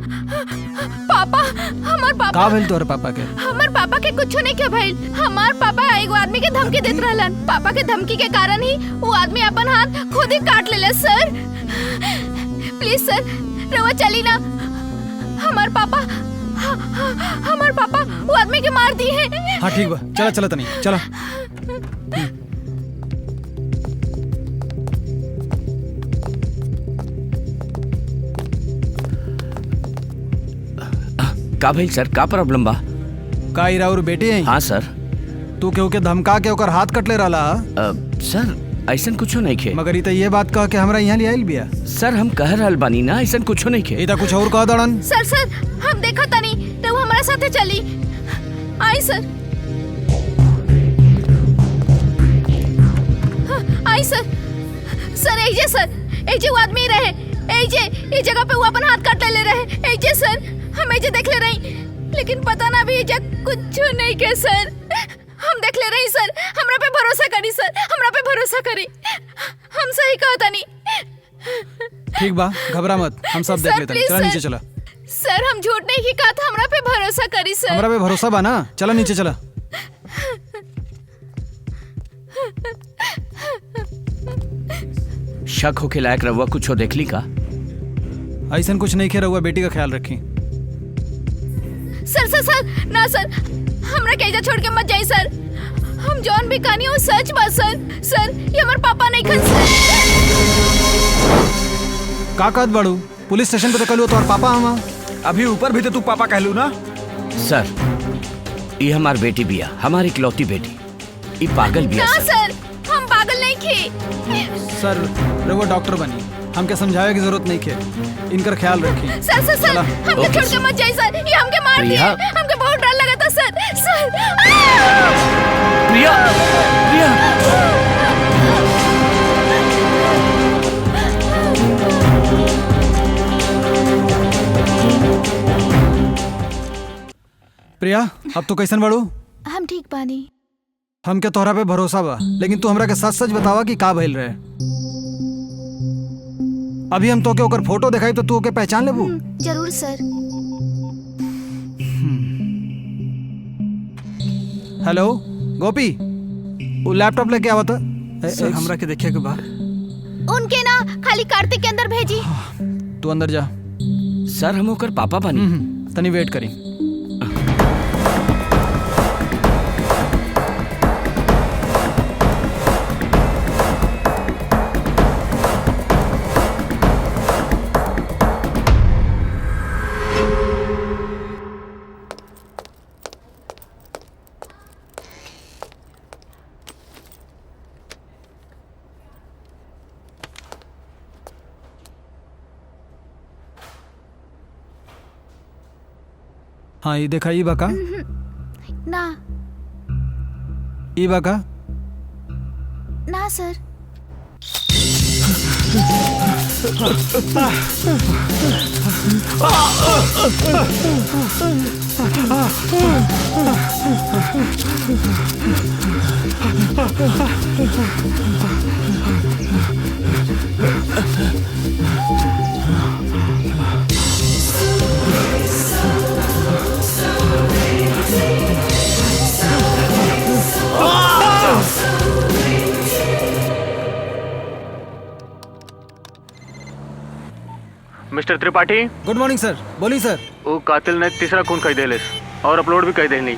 Speaker 3: हमार पापा
Speaker 6: का भइल तोहर पापा के?
Speaker 3: हमार पापा के कुछ नहीं के भइल। हमार पापा एगो आदमी के धमकी देत रहलन। पापा के धमकी के कारण ही वो आदमी अपन हाथ खुद ही काट लेले सर। प्लीज सर रवा चली ना। हमार पापा वो आदमी के मार दिए हैं।
Speaker 6: हाँ ठीक बा, चला चला तनी चला।
Speaker 8: का भइल सर? का प्रॉब्लम बा?
Speaker 6: का इरा और बेटे हैं?
Speaker 8: हाँ सर।
Speaker 6: तू केहू के धमका के ओकर हाथ कटले रहला?
Speaker 8: सर ऐसा कुछो नहीं खे।
Speaker 6: मगर ये बात कह के हमरा यहाँ ले आइल बिया।
Speaker 8: सर हम कह रहल बानी ना, ऐसा कुछो नहीं खे।
Speaker 6: इता कुछ और कह दड़न।
Speaker 3: सर हम देखा तनी तो हमारे साथे चली आई सर। आई सर एजे वो आदमी रहे एजे ये जगह पे वो अपन हाथ काट ले रहे एजे सर। हम एजे देख ले रही लेकिन पता ना भी एजे कुछ नहीं के सर। हम देख ले रही सर, हमरा पे भरोसा करी सर, हमरा पे भरोसा करी। हम सही कहता नहीं।
Speaker 6: ठीक बा, घबरा मत, हम सब देख लेते हैं। चला नीचे चला।
Speaker 3: सर हम झूठ नहीं की कहा था, हमरा पे भरोसा करी सर।
Speaker 6: हमरा पे भरोसा बा ना, चला नीचे चला।
Speaker 8: शक होके लायक रहुआ कुछ देख ली का?
Speaker 6: ऐसा कुछ नहीं खे, रहुआ बेटी का ख्याल रखी।
Speaker 3: सर ना सर, हमरा केजा छोड़ के मत जाई सर। हम जॉन भी कहानी हो सच बा सर। ये हमार पापा नहीं खन सर।
Speaker 6: का कहत बाड़ू? पुलिस स्टेशन पे तो कहलू तोहर पापा हमा।
Speaker 9: अभी ऊपर भी तो तू पापा कहलू ना।
Speaker 8: सर ये हमार बेटी बिया, हमारी इकलौती बेटी। ये पागल बिया
Speaker 3: ना सर, हम पागल नहीं खे।
Speaker 6: सर रहुआ डॉक्टर बनी, हमके समझावे की जरूरत नहीं खे। इनकर ख्याल रखी।
Speaker 3: सर हमके छोड़ के मत जाई सर, ये हमके मार दिए। हमके बहुत डर लगा था सर।
Speaker 8: प्रिया
Speaker 6: प्रिया, अब तो कैसन बाड़ू?
Speaker 3: हम ठीक बानी।
Speaker 6: हमके तोहरा पे भरोसा बा, लेकिन तू हमरा के सच बतावा कि का भइल रहे। अभी हम तो के ओकर फोटो दिखाई तो तू ओके पहचान लेबू?
Speaker 3: जरूर सर।
Speaker 6: हेलो गोपी, वो लैपटॉप लेके आवा था।
Speaker 7: सर हमरा के देखे के बा।
Speaker 3: उनके ना खाली कार्तिक के अंदर भेजी।
Speaker 6: तू अंदर जा।
Speaker 8: सर हम ओकर पापा बनी।
Speaker 6: तनी वेट करी। हाँ ये देखा, ई बाका
Speaker 3: ना
Speaker 6: ई बाका
Speaker 3: ना सर।
Speaker 11: मिस्टर त्रिपाठी।
Speaker 6: गुड मॉर्निंग सर। बोलिए सर।
Speaker 11: वो कातिल ने तीसरा खून कह देले और अपलोड भी कह देनी।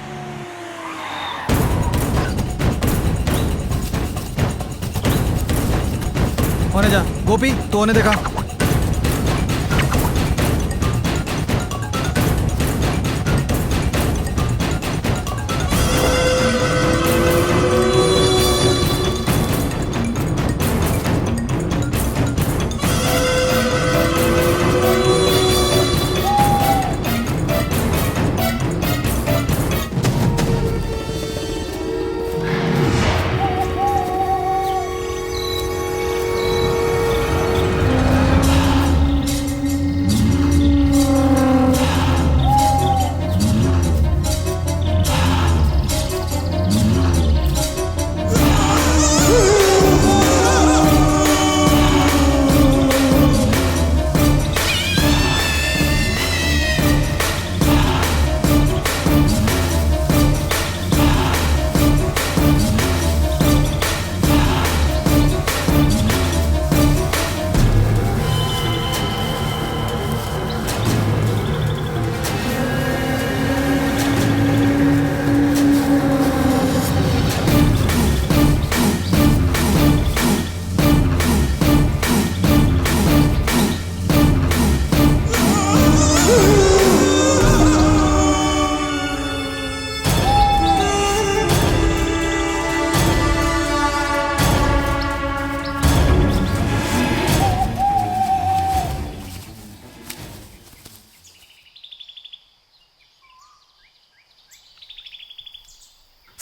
Speaker 6: होने जा गोपी, तो होने देखा।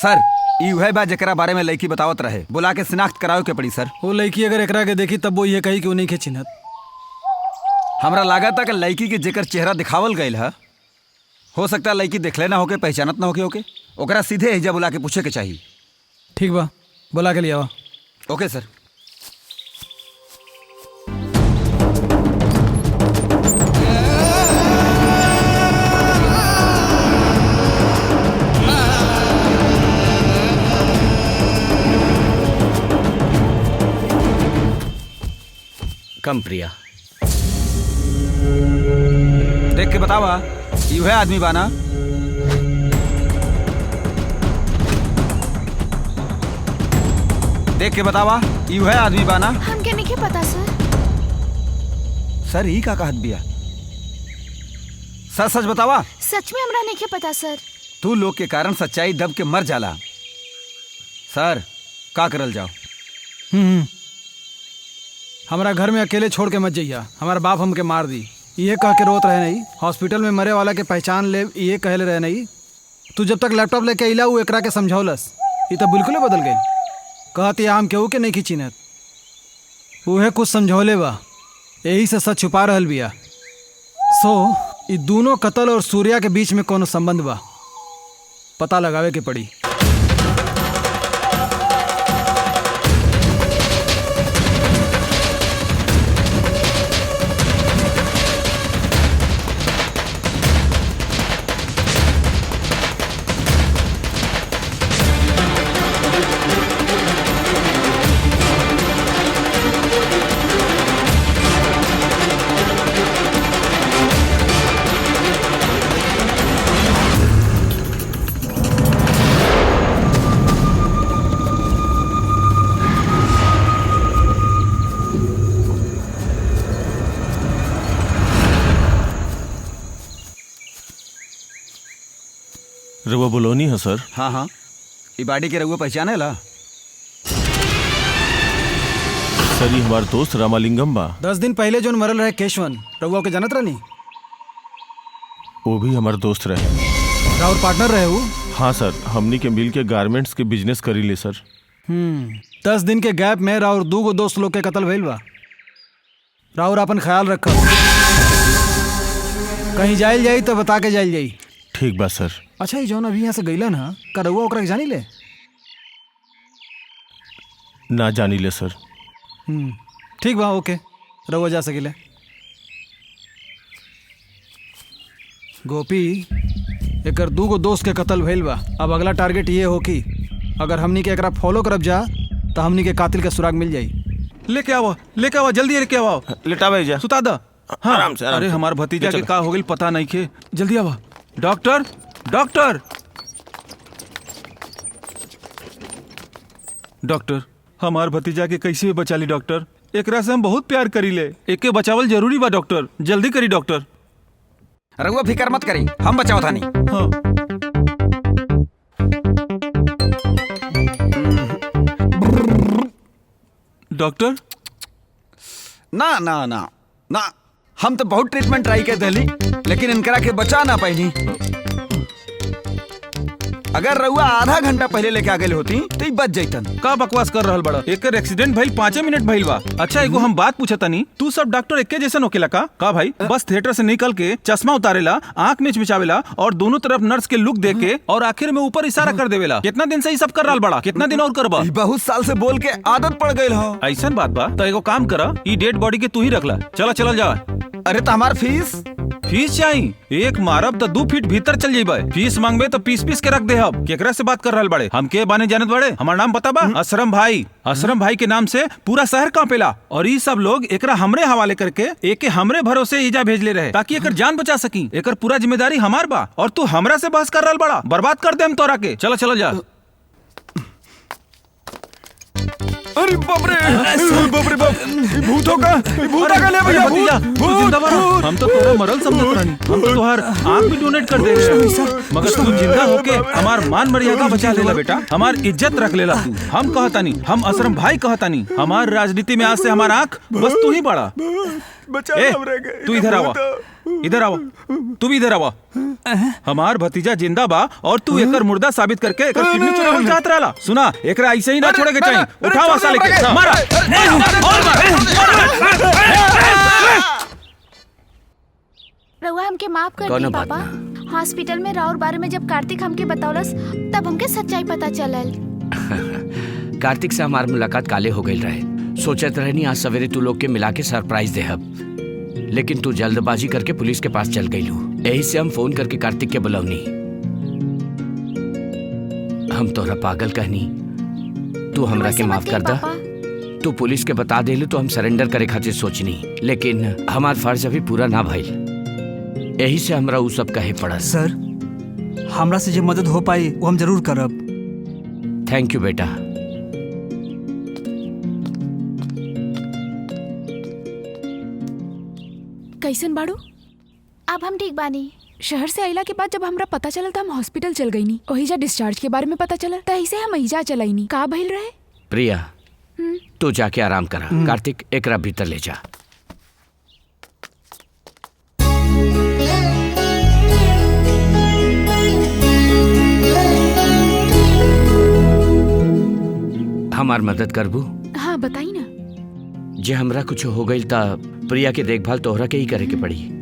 Speaker 9: सर ई वह बा जकरा बारे में लड़की बतावत रहे, बुला के शिनाख्त करावे के पड़ी सर।
Speaker 6: वो लड़की अगर एकरा के देखी तब वो ये कही कि वो नहीं के चिन्हत।
Speaker 9: हमरा लागत था कि लड़की के जेकर चेहरा दिखावल गईल है, हो सकता है लड़की देखले ना होके, पहचानत ना होके ओकरा सीधे हिजा बुला के पूछे के चाहिए।
Speaker 6: ठीक बा, बुला के लिया।
Speaker 9: ओके सर।
Speaker 8: कम प्रिया,
Speaker 9: देख के बतावा यू है आदमी बाना? देख के बतावा यू है आदमी बाना?
Speaker 3: हमके नहीं पता सर।
Speaker 9: सर ही का कहत बिया? सच सच बतावा।
Speaker 3: सच में हमरा नहीं पता सर।
Speaker 9: तू लोग के कारण सच्चाई दब के मर जाला। सर का करल जाओ?
Speaker 6: हमारा घर में अकेले छोड़ के मत जाइया, हमारा बाप हमके मार दी ये कह के रोत रहे नहीं। हॉस्पिटल में मरे वाला के पहचान ले ये कहले रहे नहीं। तू जब तक लैपटॉप लेके अला वो एकरा के समझौलस, ये तो बिल्कुल बदल गई। कहती हम केहू के नहीं खींचिनत, उहे कुछ समझौले बा, यही से सच छुपा रहल बिया। ये दोनों कत्ल और सूर्या के बीच में कोनो संबंध बा, पता लगावे के पड़ी।
Speaker 12: रउआ बोलोनी है सर?
Speaker 9: हाँ हाँ, ई बाड़ी के रउआ पहचाने ला?
Speaker 12: सर ये हमार दोस्त रामालिंगम बा।
Speaker 6: 10 दिन पहले जो मरल रहे केशवन, रउआ के जानत रहनी?
Speaker 12: वो भी हमार दोस्त रहे।
Speaker 6: राउर पार्टनर रहे वो?
Speaker 12: हाँ सर, हमनी के मिल के गारमेंट्स के बिजनेस करी ले सर।
Speaker 6: 10 दिन के गैप में राउर 2 दोस्त लोग के कत्ल भइल बा। राउर अपन ख्याल रखो, कहीं जाइल जाई तो बता के जाइल जाई।
Speaker 12: ठीक बा सर।
Speaker 6: अच्छा ये जौन अभी यहाँ से गईलन हा, का रउआ ओकरा के जानी ले?
Speaker 12: ना जानी ले सर।
Speaker 6: ठीक बा, ओके, रउआ जा सकिले। गोपी, एकर 2 दोस्त के कत्ल भइल बा। अब अगला टारगेट ये हो कि अगर हमनी के एकरा फॉलो करब जा तो हमनी के कातिल के सुराग मिल जाई।
Speaker 5: लेके आओ जल्दी लेके आओ।
Speaker 12: लेटावे जा,
Speaker 5: सुता दा। हाँ,
Speaker 12: आराम से।
Speaker 5: अरे हमार भतीजा के का हो गइल पता नहीं के। जल्दी आवा। डॉक्टर हमार भतीजा के कैसे बचा ली डॉक्टर? एकरा से हम बहुत प्यार करी ले, एके बचावल जरूरी बा डॉक्टर, जल्दी करी डॉक्टर।
Speaker 9: रघुआ फिकर मत करी, हम बचाओ थानी।
Speaker 5: हाँ। डॉक्टर
Speaker 9: ना ना ना ना, हम तो बहुत ट्रीटमेंट ट्राई कर दिली, लेकिन इनकरा के बचा ना पाई। अगर रउआ आधा घंटा पहले लेके आ गए होती तो ही बच जातन।
Speaker 5: का बकवास कर रहल बड़ा? एक एक्सीडेंट भइल 5 मिनट भइल बा। अच्छा एगो हम बात पूछता नहीं, तू सब डॉक्टर एके जैसन होकेला का भाई? बस थिएटर से निकल के चश्मा उतारेला, आंख में मिचावेला और दोनों तरफ नर्स के लुक दे के और आखिर में ऊपर इशारा कर देवेला। कितना दिन से ये सब कर रहल बड़ा? कितना दिन और करबा?
Speaker 9: बहुत साल से बोल के आदत पड़ गई हो।
Speaker 5: ऐसन बात बा तो एगो काम करा, ई डेड बॉडी के तू ही रखला। चल जा।
Speaker 9: अरे तो हमार फीस
Speaker 5: चाहिए? एक मारब तो 2 फीट भीतर चल जाइबे। फीस मांगबे तो पीस के रख दे। हम केकरा से बात कर रहल बड़े? हम के बाने जानत बड़े? हमार नाम पता बा? असरम भाई के नाम से पूरा शहर कांपेला और ये सब लोग एकरा हमरे हवाले करके एके हमरे भरोसे ईजा भेजले रहे ताकि एकर जान बचा सकी। एकर पूरा जिम्मेदारी हमार बा और तू हमरा से बहस कर रहल बड़ा? बर्बाद कर दे हम तोरा के। चलो जा।
Speaker 9: अरे बाप रे बाप, भूतों का ले भैया,
Speaker 5: भूत जिंदा बा। हम तो तोरा मरल समझत रहनी, हम तो तोहार आंख भी डोनेट कर दे रहे, मगर तू जिंदा होके हमार मान मर्यादा बचा लेला बेटा, हमार इज्जत रख लेला तू। हम कहतानी, हम असरम भाई कहतानी, हमार राजनीति में आज से हमार आंख बस तू ही बड़ा। तू इधर आवा। इधर आवा, तू भी इधर आवा। हमार भतीजा जिंदा बा और तू एकर मुर्दा साबित करके एकर किडनी चुरावल चाहत रहला। सुना, एकरा ऐसे ही ना छोड़े के चाहिए। उठावा साले के, मारा और
Speaker 3: रउआ हमके माफ कर दी पापा। हॉस्पिटल में राउर बारे में जब कार्तिक हमके बतौलस तब हमके सच्चाई पता चलल।
Speaker 8: कार्तिक से हमार मुलाकात काले हो गई रहे। सोचत रहनी आज सवेरे तू लोग के मिला के सरप्राइज देहब, लेकिन तू जल्दबाजी करके पुलिस के पास चल गई लू। यही से हम फोन करके कार्तिक के बुलवनी। हम तोरा पागल कहनी, तू हमरा के माफ कर दा। तू पुलिस के बता देलू तो हम सरेंडर करे खातिर सोचनी, लेकिन हमार फर्ज अभी पूरा ना भइल। यही से हमरा उ सब कहे पड़ा।
Speaker 7: सर, हमरा से जो मदद हो पाई वो हम जरूर करब।
Speaker 8: थैंक यू बेटा।
Speaker 10: कैसन बाड़ू?
Speaker 3: अब हम ठीक बानी।
Speaker 10: शहर से आइला के बाद जब हमरा पता चलल तो हम हॉस्पिटल चल गई नी। ओहिजा डिस्चार्ज के बारे में पता चलल त ऐसे हम एहिजा चलाई नी। का भइल रहे?
Speaker 8: प्रिया, तू जाके आराम करा। कार्तिक, एकरा भीतर ले जा। हमार मदद करबू?
Speaker 10: हाँ बताई ना।
Speaker 8: जे हमरा कुछ हो गई ता प्रिया के देखभाल तोहरा के ही करे के पड़ी।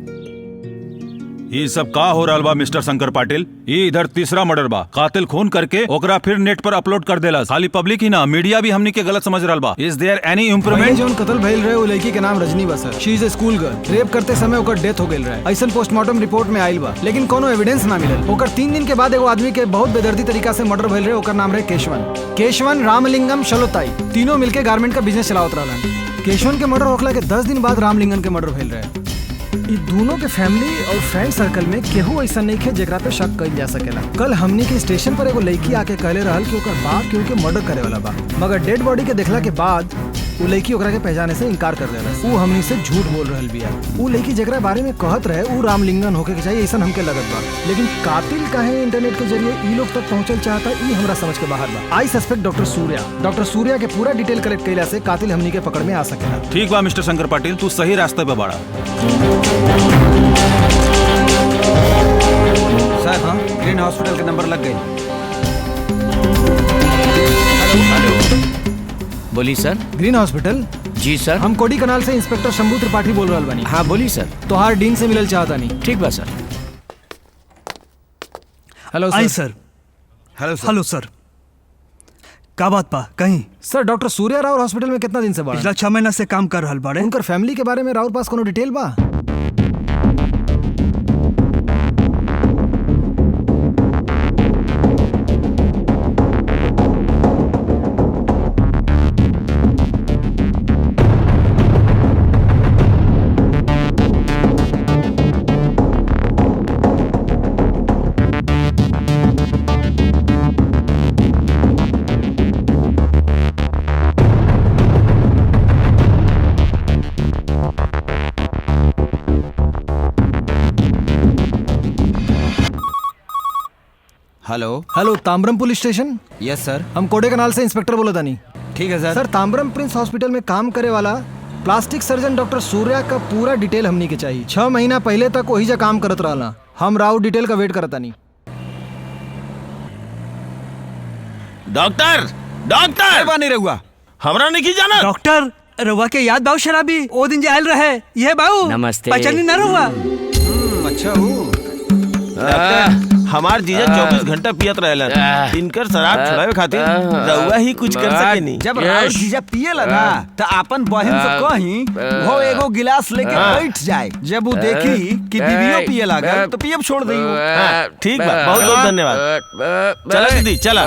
Speaker 5: ये सब का हो रहा बा मिस्टर शंकर पाटिल? ये इधर तीसरा मर्डर बा। कातिल खून करके ओकरा फिर नेट पर अपलोड कर देला। खाली पब्लिक ही ना, मीडिया भी हमनी के गलत समझ रहा बा। Is there any improvement?
Speaker 6: जोन कत्ल भइल रहे वो लड़की के नाम रजनी बा sir. She is a school girl. Rape करते समय ओकर डेथ हो गइल रहे। ऐसन पोस्टमार्टम रिपोर्ट में आइल बा, लेकिन कोनो एविडेंस ना मिलल। ओकर 3 दिन के बाद एगो आदमी के बहुत बेदर्दी तरीका से मर्डर भइल रहे। ओकर नाम रहे केशवन, रामलिंगम, शलोताई। तीनों मिलके गारमेंट का बिजनेस चलावत रहलन। केशवन के मर्डर होखला के 10 दिन बाद रामलिंगम के मर्डर भइल रहे। इ दोनों के फैमिली और फ्रेंड सर्कल में केहू ऐसा नहीं है जेकरा पे शक कइल जा सकेला। कल हमनी के स्टेशन पर एगो लड़की आके कहले रहल कि ओकर बाप केहू के मर्डर करे वाला बा, मगर डेड बॉडी के देखला के बाद वो लड़की ओकरा के पहचाने से इनकार कर देला। वो हमनी से झूठ बोल रहल बिया। वो लड़की जेकरा बारे में कहत रहे वो रामलिंगन होके के चाहिए ऐसा हमके लगत बा, लेकिन कातिल काहे इंटरनेट के जरिए ई लोग तक पहुंचल चाहता ई हमरा समझ के बाहर बा। आई सस्पेक्ट डॉक्टर सूर्या के पूरा डिटेल कलेक्ट कइला से कातिल हमनी के पकड़ में आ सकेला।
Speaker 5: ठीक बा मिस्टर शंकर पाटिल, तू सही रास्ते पे बाड़ा।
Speaker 9: सर, हाँ, ग्रीन हॉस्पिटल का नंबर लग गई।
Speaker 8: हेलो, बोली सर।
Speaker 6: Green hospital?
Speaker 8: जी सर।
Speaker 6: हम कोडी कनाल से इंस्पेक्टर शंभू त्रिपाठी बोल रहल बानी।
Speaker 8: हाँ बोली सर।
Speaker 6: तोहार डीन से मिलल चाहता नहीं।
Speaker 8: ठीक बा सर।
Speaker 6: हेलो
Speaker 7: आई सर। हेलो सर। का बात पा कहीं?
Speaker 6: सर, डॉक्टर सूर्या राव हॉस्पिटल में कितना दिन से बाड़ा?
Speaker 7: पिछला 6 महीना से काम कर रहल बाड़े।
Speaker 6: उनकर फैमिली के बारे में राव पास कोनो डिटेल बा? Hello, Tambaram police station?
Speaker 9: Yes sir.
Speaker 6: हम कोडे कनाल से इंस्पेक्टर बोला था नहीं।
Speaker 9: ठीक है सर।
Speaker 6: सर, ताम्रम प्रिंस हॉस्पिटल में काम करे वाला प्लास्टिक सर्जन डॉक्टर सूर्या का पूरा डिटेल हमनी के चाहिए। 6 महीना पहले तक वही जा काम करत रहला। हम राव डिटेल का वेट करता नहीं।
Speaker 12: डॉक्टर
Speaker 9: नहीं रहुआ
Speaker 12: हमरा नहीं जाना।
Speaker 7: डॉक्टर रवा के याद बाऊ शराबी ओ दिन जे आयल रहे ये बाऊ।
Speaker 8: नमस्ते।
Speaker 7: पहचानी ना रहुआ?
Speaker 9: अच्छा हूँ।
Speaker 12: हमार जीजा 24 घंटा पियत रहेलन। इनकर शराब छुड़ावे खातिर रउआ ही कुछ कर सकेनी।
Speaker 9: जब राउर जीजा पिएला ना त आपन बहन से कहीं वो एगो गिलास लेके बैठ जाए। जब वो देखी कि बीवियों पिए लागल तो पियब छोड़ दी।
Speaker 12: ठीक बा, बहुत बहुत धन्यवाद। चला दीदी चला।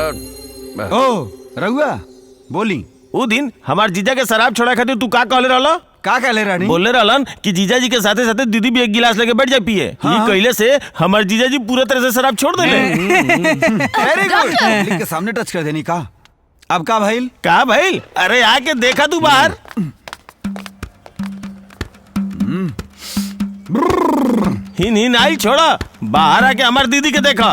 Speaker 9: ओ रउआ बोली।
Speaker 12: उ दिन हमार जीजा के शराब छोड़ा खातिर तू का कहले रहला?
Speaker 9: का कहले रानी?
Speaker 12: बोले रहलन कि जीजा जी के साथे साथे दीदी भी एक गिलास लेके बैठ जाए पिए। ये कहले से हमार जीजा जी पूरा तरह से शराब छोड़ देले।
Speaker 9: Very good. पब्लिक के सामने टच कर देनी का। अब का भइल?
Speaker 12: का भइल? अरे आके देखा तू बाहर। हिन आई छोड़ा, बाहर आके हमार दीदी के देखा।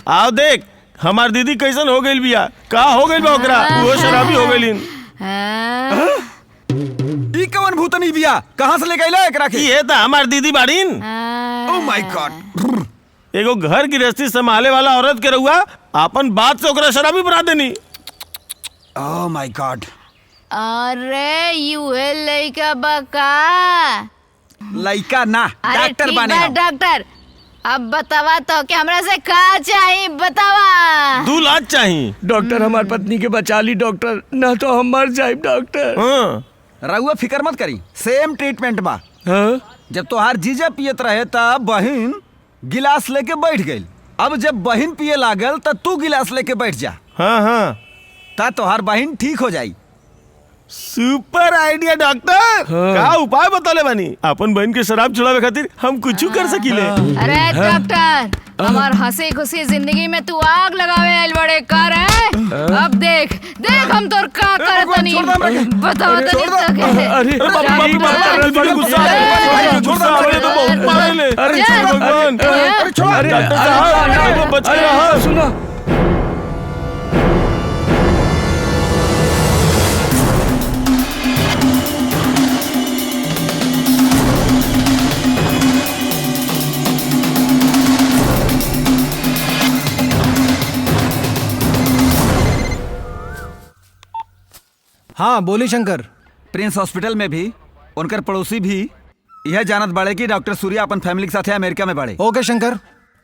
Speaker 12: आओ देख हमार दीदी कैसन हो गइल बिया। का हो गइल बा ओकरा? वो शराबी हो गइलिन।
Speaker 9: ई कवन भूतनी बिया कहाँ से लेके आइला एकरा के?
Speaker 12: ये तो हमार दीदी बाड़ीन।
Speaker 9: Oh my God.
Speaker 12: एगो घर गृहस्थी संभाले वाला औरत के रहुआ अपन बात से ओकरा शराबी बना देनी।
Speaker 9: Oh my God.
Speaker 3: अरे यूहे लइका बका।
Speaker 9: लइका ना
Speaker 3: अरे
Speaker 9: डॉक्टर
Speaker 3: ठीक
Speaker 9: बने
Speaker 3: बा
Speaker 9: हम।
Speaker 3: डॉक्टर। अब बतावा तो कि हमरा से का चाहिए बतावा।
Speaker 12: 2 लाख चाहिए।
Speaker 8: डॉक्टर हमार पत्नी के बचा ली डॉक्टर, ना तो हम मर जाए डॉक्टर।
Speaker 9: रहुआ फिकर मत करी, सेम ट्रीटमेंट बा। जब तोहार जीजा पियत रहे तब बहिन गिलास लेके बैठ गई। अब जब बहिन पिए लागल त तू गिलास लेके बैठ जा।
Speaker 12: हाँ
Speaker 9: ता तोहार बहिन ठीक हो जाई।
Speaker 12: Super idea doctor. का उपाय बतौले बानी? अपन बहन के शराब छुड़ावे खातिर हम कुछ कर सकीले।
Speaker 3: अरे डॉक्टर हमार हंसी खुशी जिंदगी में तू आग लगावे आइल बड़े कर है। अब देख देख हम तोर का करत नहीं बताओ तनी तके।
Speaker 12: अरे बड़ी गुस्सा आ रहा है, गुस्सा आ रहा है तो बहुत मारेले। अरे भगवान, अरे छोड़ डॉक्टर साहब बच गया।
Speaker 8: सुनो
Speaker 6: हाँ बोली शंकर।
Speaker 9: प्रिंस हॉस्पिटल में भी उनकर पड़ोसी भी यह जानत बाड़े कि डॉक्टर सूर्या अपन फैमिली के साथ अमेरिका में बाड़े।
Speaker 6: ओके शंकर,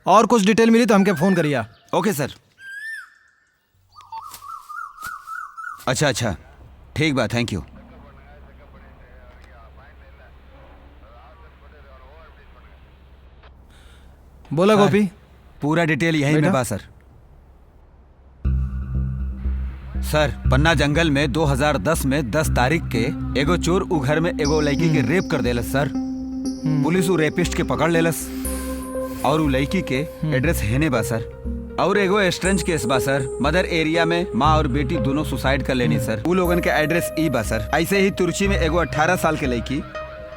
Speaker 6: और कुछ डिटेल मिली तो हमके फोन करिया।
Speaker 9: ओके सर। अच्छा ठीक बा, थैंक यू।
Speaker 6: बोला गोपी।
Speaker 9: पूरा डिटेल यही में बा सर। सर पन्ना जंगल में 2010 में 10 तारीख के एगो चोर उ घर में एगो लड़की के रेप कर देलस सर। पुलिस उ रेपिस्ट के पकड़ लेलस और उ लड़की के एड्रेस हेने बा सर। और एगो स्ट्रेंज केस बा सर। मदर एरिया में माँ और बेटी दोनों सुसाइड कर लेनी सर। उ लोगन के एड्रेस ई बा सर। ऐसे ही तुर्ची में एगो 18 साल के लड़की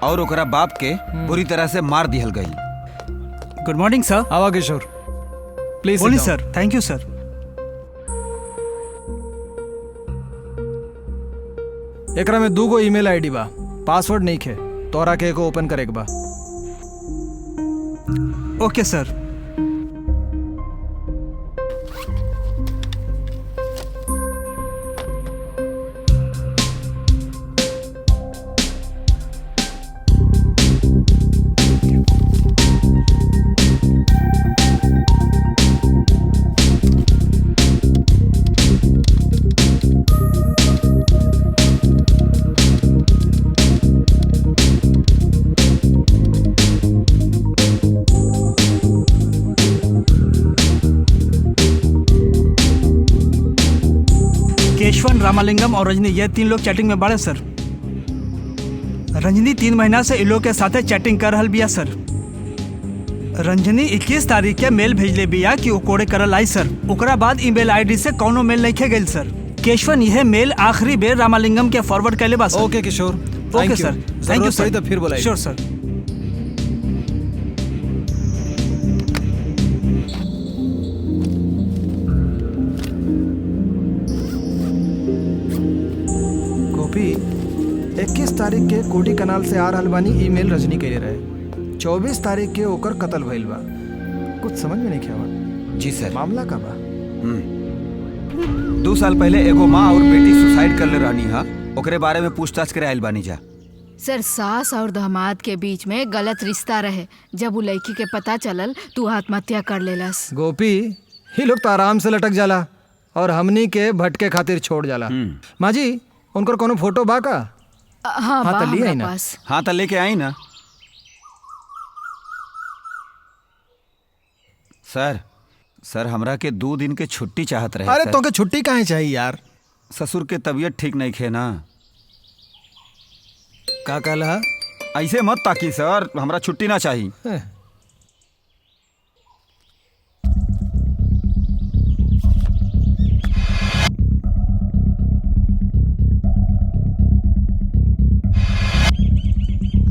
Speaker 9: और ओकरा बाप के बुरी तरह से मार दिहल गई।
Speaker 7: गुड मॉर्निंग सर।
Speaker 6: आवा किशोर प्लीज।
Speaker 7: बोली सर। थैंक यू सर।
Speaker 6: एकरा में 2 गो ईमेल आईडी बा, पासवर्ड नहीं खे, तोरा के को ओपन करे के बा।
Speaker 7: ओके सर। केशवन, रामालिंगम और रजनी ये 3 लोग चैटिंग में बाड़े सर। रंजनी 3 महीना से इन लोग के साथे चैटिंग कर रहल बिया सर। रंजनी 21 तारीख के मेल भेजले बिया कि वो कोड़े करल आई सर। ओकरा बाद ईमेल आईडी से कौनो मेल नहीं गेल सर। केशवन यह मेल आखिरी बेर रामालिंगम के फॉरवर्ड कैले बा सर।
Speaker 6: ओके किशोर,
Speaker 7: ओके सर। थैंक यू सर।
Speaker 6: तो फिर बोला।
Speaker 7: श्योर सर।
Speaker 6: गोपी 21 तारीख के कोडी कनाल से आ रहल बानी ईमेल रजनी के रहे। 24 तारीख के ओकर कत्ल भइल बा। कुछ समझ में नहीं आवा।
Speaker 9: जी सर।
Speaker 6: मामला का बा?
Speaker 9: 2 साल पहले एगो माँ और बेटी सुसाइड कर ले रहनी हा। ओकरे बारे में पूछताछ करे आइल बानी जा।
Speaker 3: सर सास और दामाद के बीच में गलत रिश्ता रहे। जब वो लड़की के पता चलल तू आत्महत्या कर लेलस।
Speaker 6: गोपी ही लोग तो आराम से लटक जाला और हमनी के भटके खातिर छोड़ जाला। माँ जी उनकर कोनो फोटो बा का?
Speaker 3: हाँ
Speaker 6: हाँ,
Speaker 3: बा
Speaker 6: तो लिए
Speaker 3: हमरा
Speaker 6: आई ना।
Speaker 3: पास।
Speaker 9: हाँ तो लेके आई ना। सर हमरा के 2 दिन के छुट्टी चाहत रहे।
Speaker 6: अरे तो के छुट्टी काहे चाहिए यार?
Speaker 9: ससुर के तबीयत ठीक नहीं खे ना।
Speaker 6: का कहला?
Speaker 9: ऐसे मत ताकि सर, हमरा छुट्टी ना चाहिए।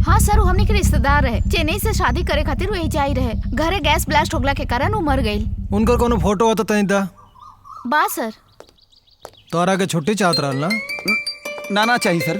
Speaker 3: हाँ सर वो हमने के रिश्तेदार रहे। चेन्नई से शादी करे खातिर वही जाई रहे। घरे गैस ब्लास्ट होगला के कारण वो मर गई।
Speaker 6: उनकर कोनो फोटो हो तो तनी दा।
Speaker 3: बा सर।
Speaker 6: तोरा के छुट्टी चाहत रहल ना?
Speaker 9: ना चाहिए सर।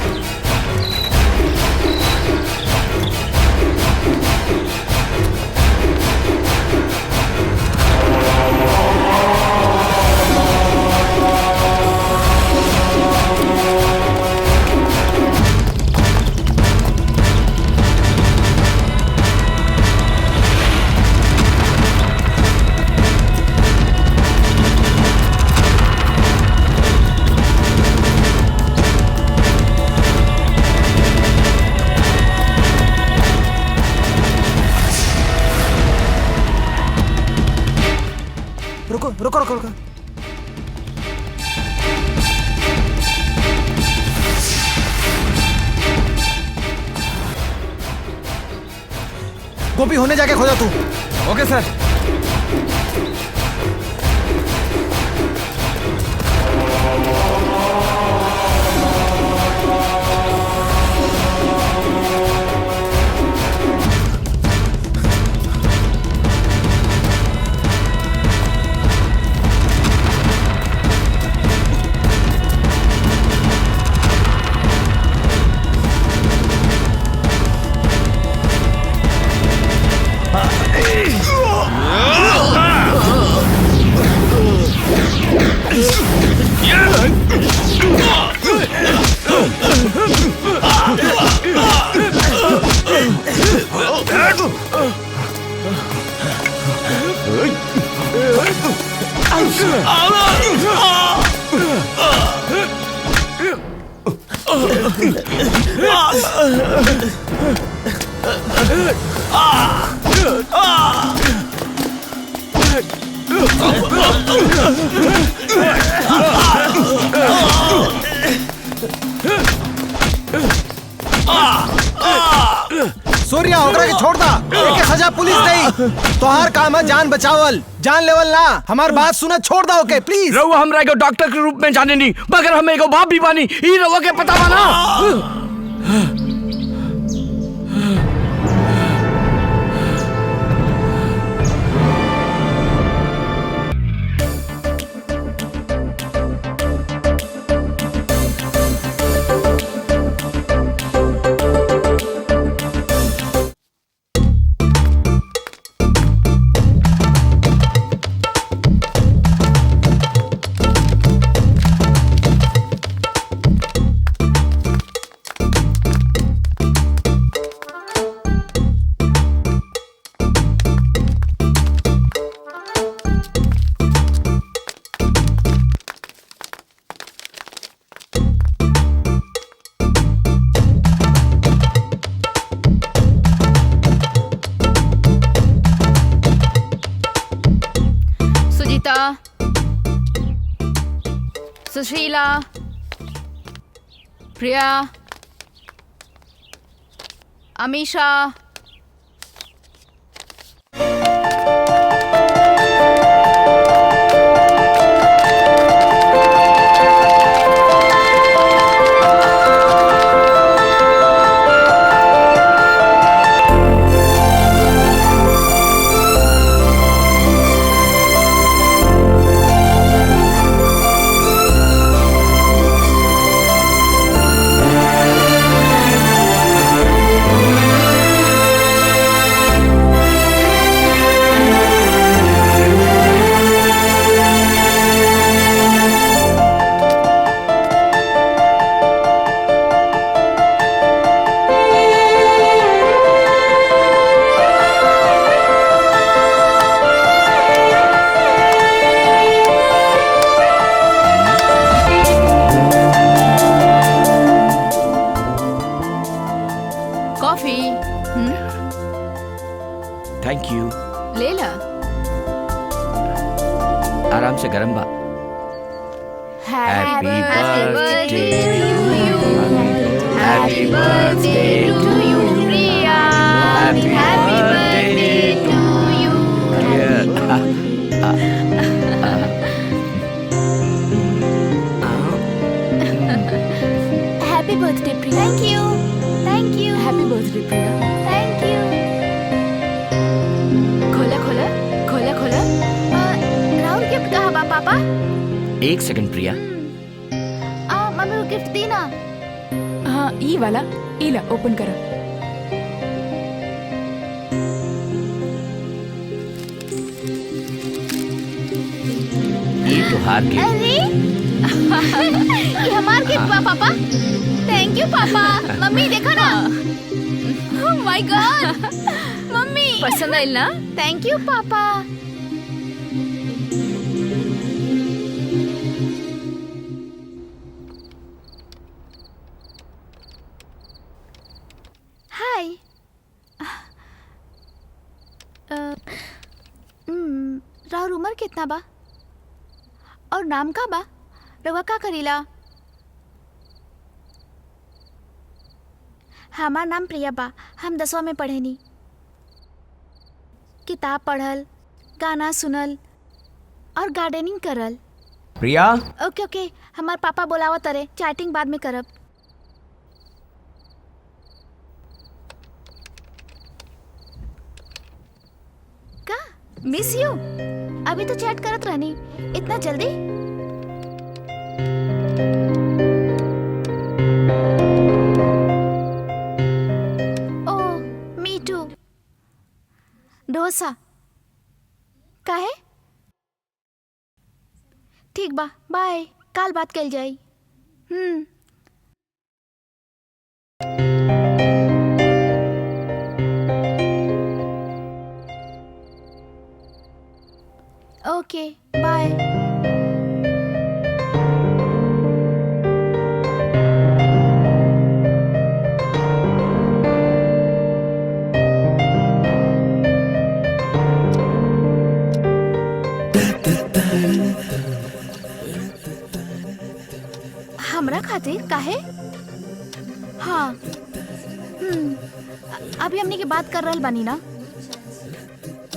Speaker 6: खोल कर। गोपी होने जाके खोजा तू।
Speaker 9: ओके सर।
Speaker 6: सूर्या ओकरा के छोड़ दा। एके सजा पुलिस देई। तोहार काम है जान बचावल, जान लेवल ना। हमार बात सुना, छोड़ दा ओके प्लीज।
Speaker 8: रउआ हमरा एगो डॉक्टर के रूप में जाने नी, मगर हम एगो बाप भी बानी, ई रउआ के पता बा ना।
Speaker 3: Sushila, Priya, Amisha, coffee.
Speaker 8: Thank you.
Speaker 3: ले ला।
Speaker 8: आराम से गरम बा।
Speaker 3: Happy
Speaker 8: birthday
Speaker 3: to you. Happy birthday to you, Priya. Happy birthday to you. Happy birthday, Priya. Thank you. Thank you. Happy birthday, Priya. Thank you. खोला खोला खोला खोला। राहुल गिफ्ट कहाँ बा पापा?
Speaker 8: एक सेकंड प्रिया।
Speaker 3: मम्मी को गिफ्ट दी ना।
Speaker 10: हाँ ई वाला, ई ला ओपन करा।
Speaker 8: ये त्योहार के
Speaker 3: अरे ये हमार गिफ्ट बा पापा। थैंक यू पापा। मम्मी देखो ना। Oh my God. मम्मी पसंद आइल ना? थैंक यू पापा। हाय। राहुल उम्र कितना बा? और नाम का बा? रउआ का करीला? हमार नाम प्रिया बा। हम 10वां में पढ़ेनी। किताब पढ़ल, गाना सुनल और गार्डनिंग करल।
Speaker 8: प्रिया,
Speaker 3: ओके ओके, हमार पापा बोलावत तरे, चैटिंग बाद में करब। का मिस यू? अभी तो चैट करत रहनी, इतना जल्दी? ओह, मी टू। डोसा काहे? ठीक बा, बाय। काल बात कल जाई। ओके, बाय। हमरा खातिर काहे? हाँ, अभी हमने की बात कर रहल बानी ना?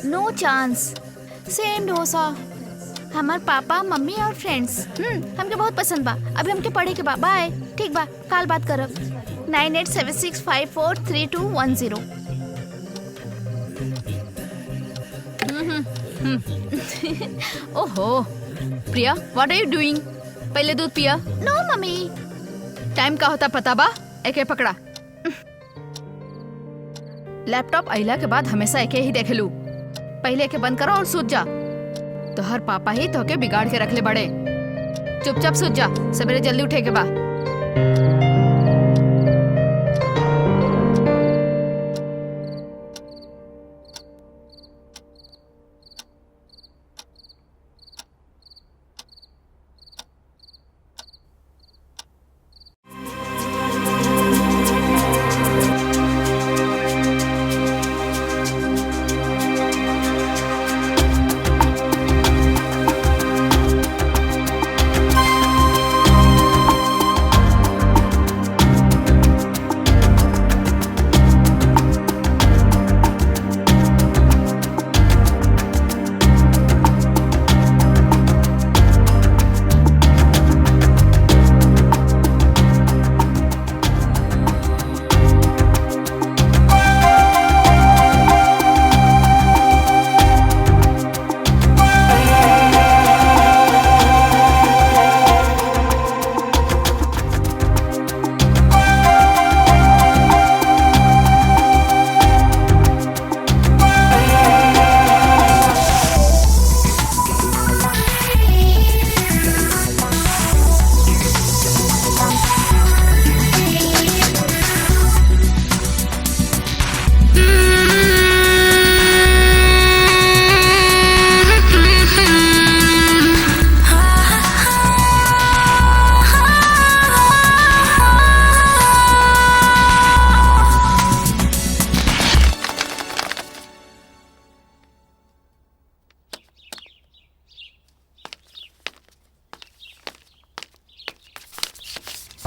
Speaker 3: नो चांस। सेम डोसा। हमार पापा, मम्मी और फ्रेंड्स। हमके बहुत पसंद बा। अभी हमके पढ़े के बा। बाय। ठीक बा, काल बात करब। 9876543210। ओहो, Priya, what are you doing? पहले दूध पिया। नो मम्मी। टाइम का होता पता बा? एके पकड़ा। लैपटॉप अइला के बाद हमेशा एके ही देखेलू। पहले एके बंद करो और सूत जा। तो हर पापा ही तोके बिगाड़ के रखले बड़े। चुपचाप सूत जा, सवेरे जल्दी उठे के बा।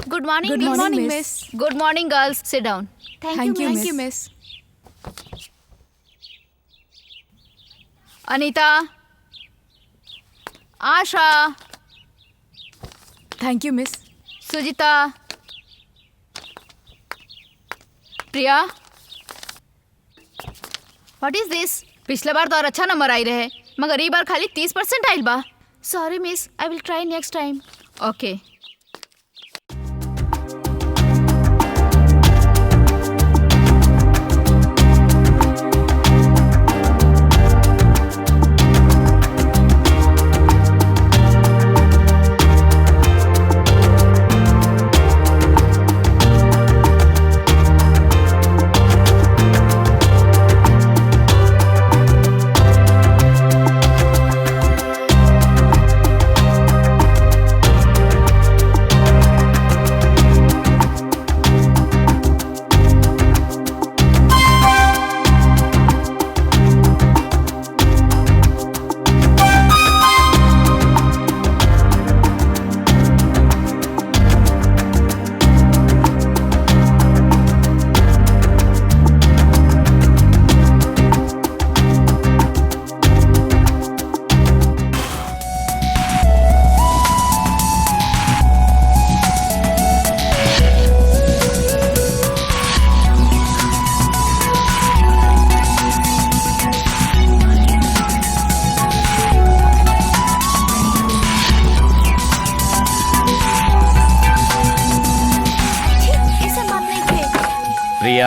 Speaker 3: Good morning,
Speaker 10: Good
Speaker 3: miss.
Speaker 10: morning, miss.
Speaker 3: Good morning, girls. Sit down.
Speaker 10: Thank you, miss.
Speaker 3: Anita. Asha.
Speaker 10: Thank you, miss.
Speaker 3: Sujita. Priya. What is this? पिछले बार तो और अच्छा नंबर आई रहे, मगर ये बार खाली 30% आइल बा। Sorry, miss. I will try next time. Okay.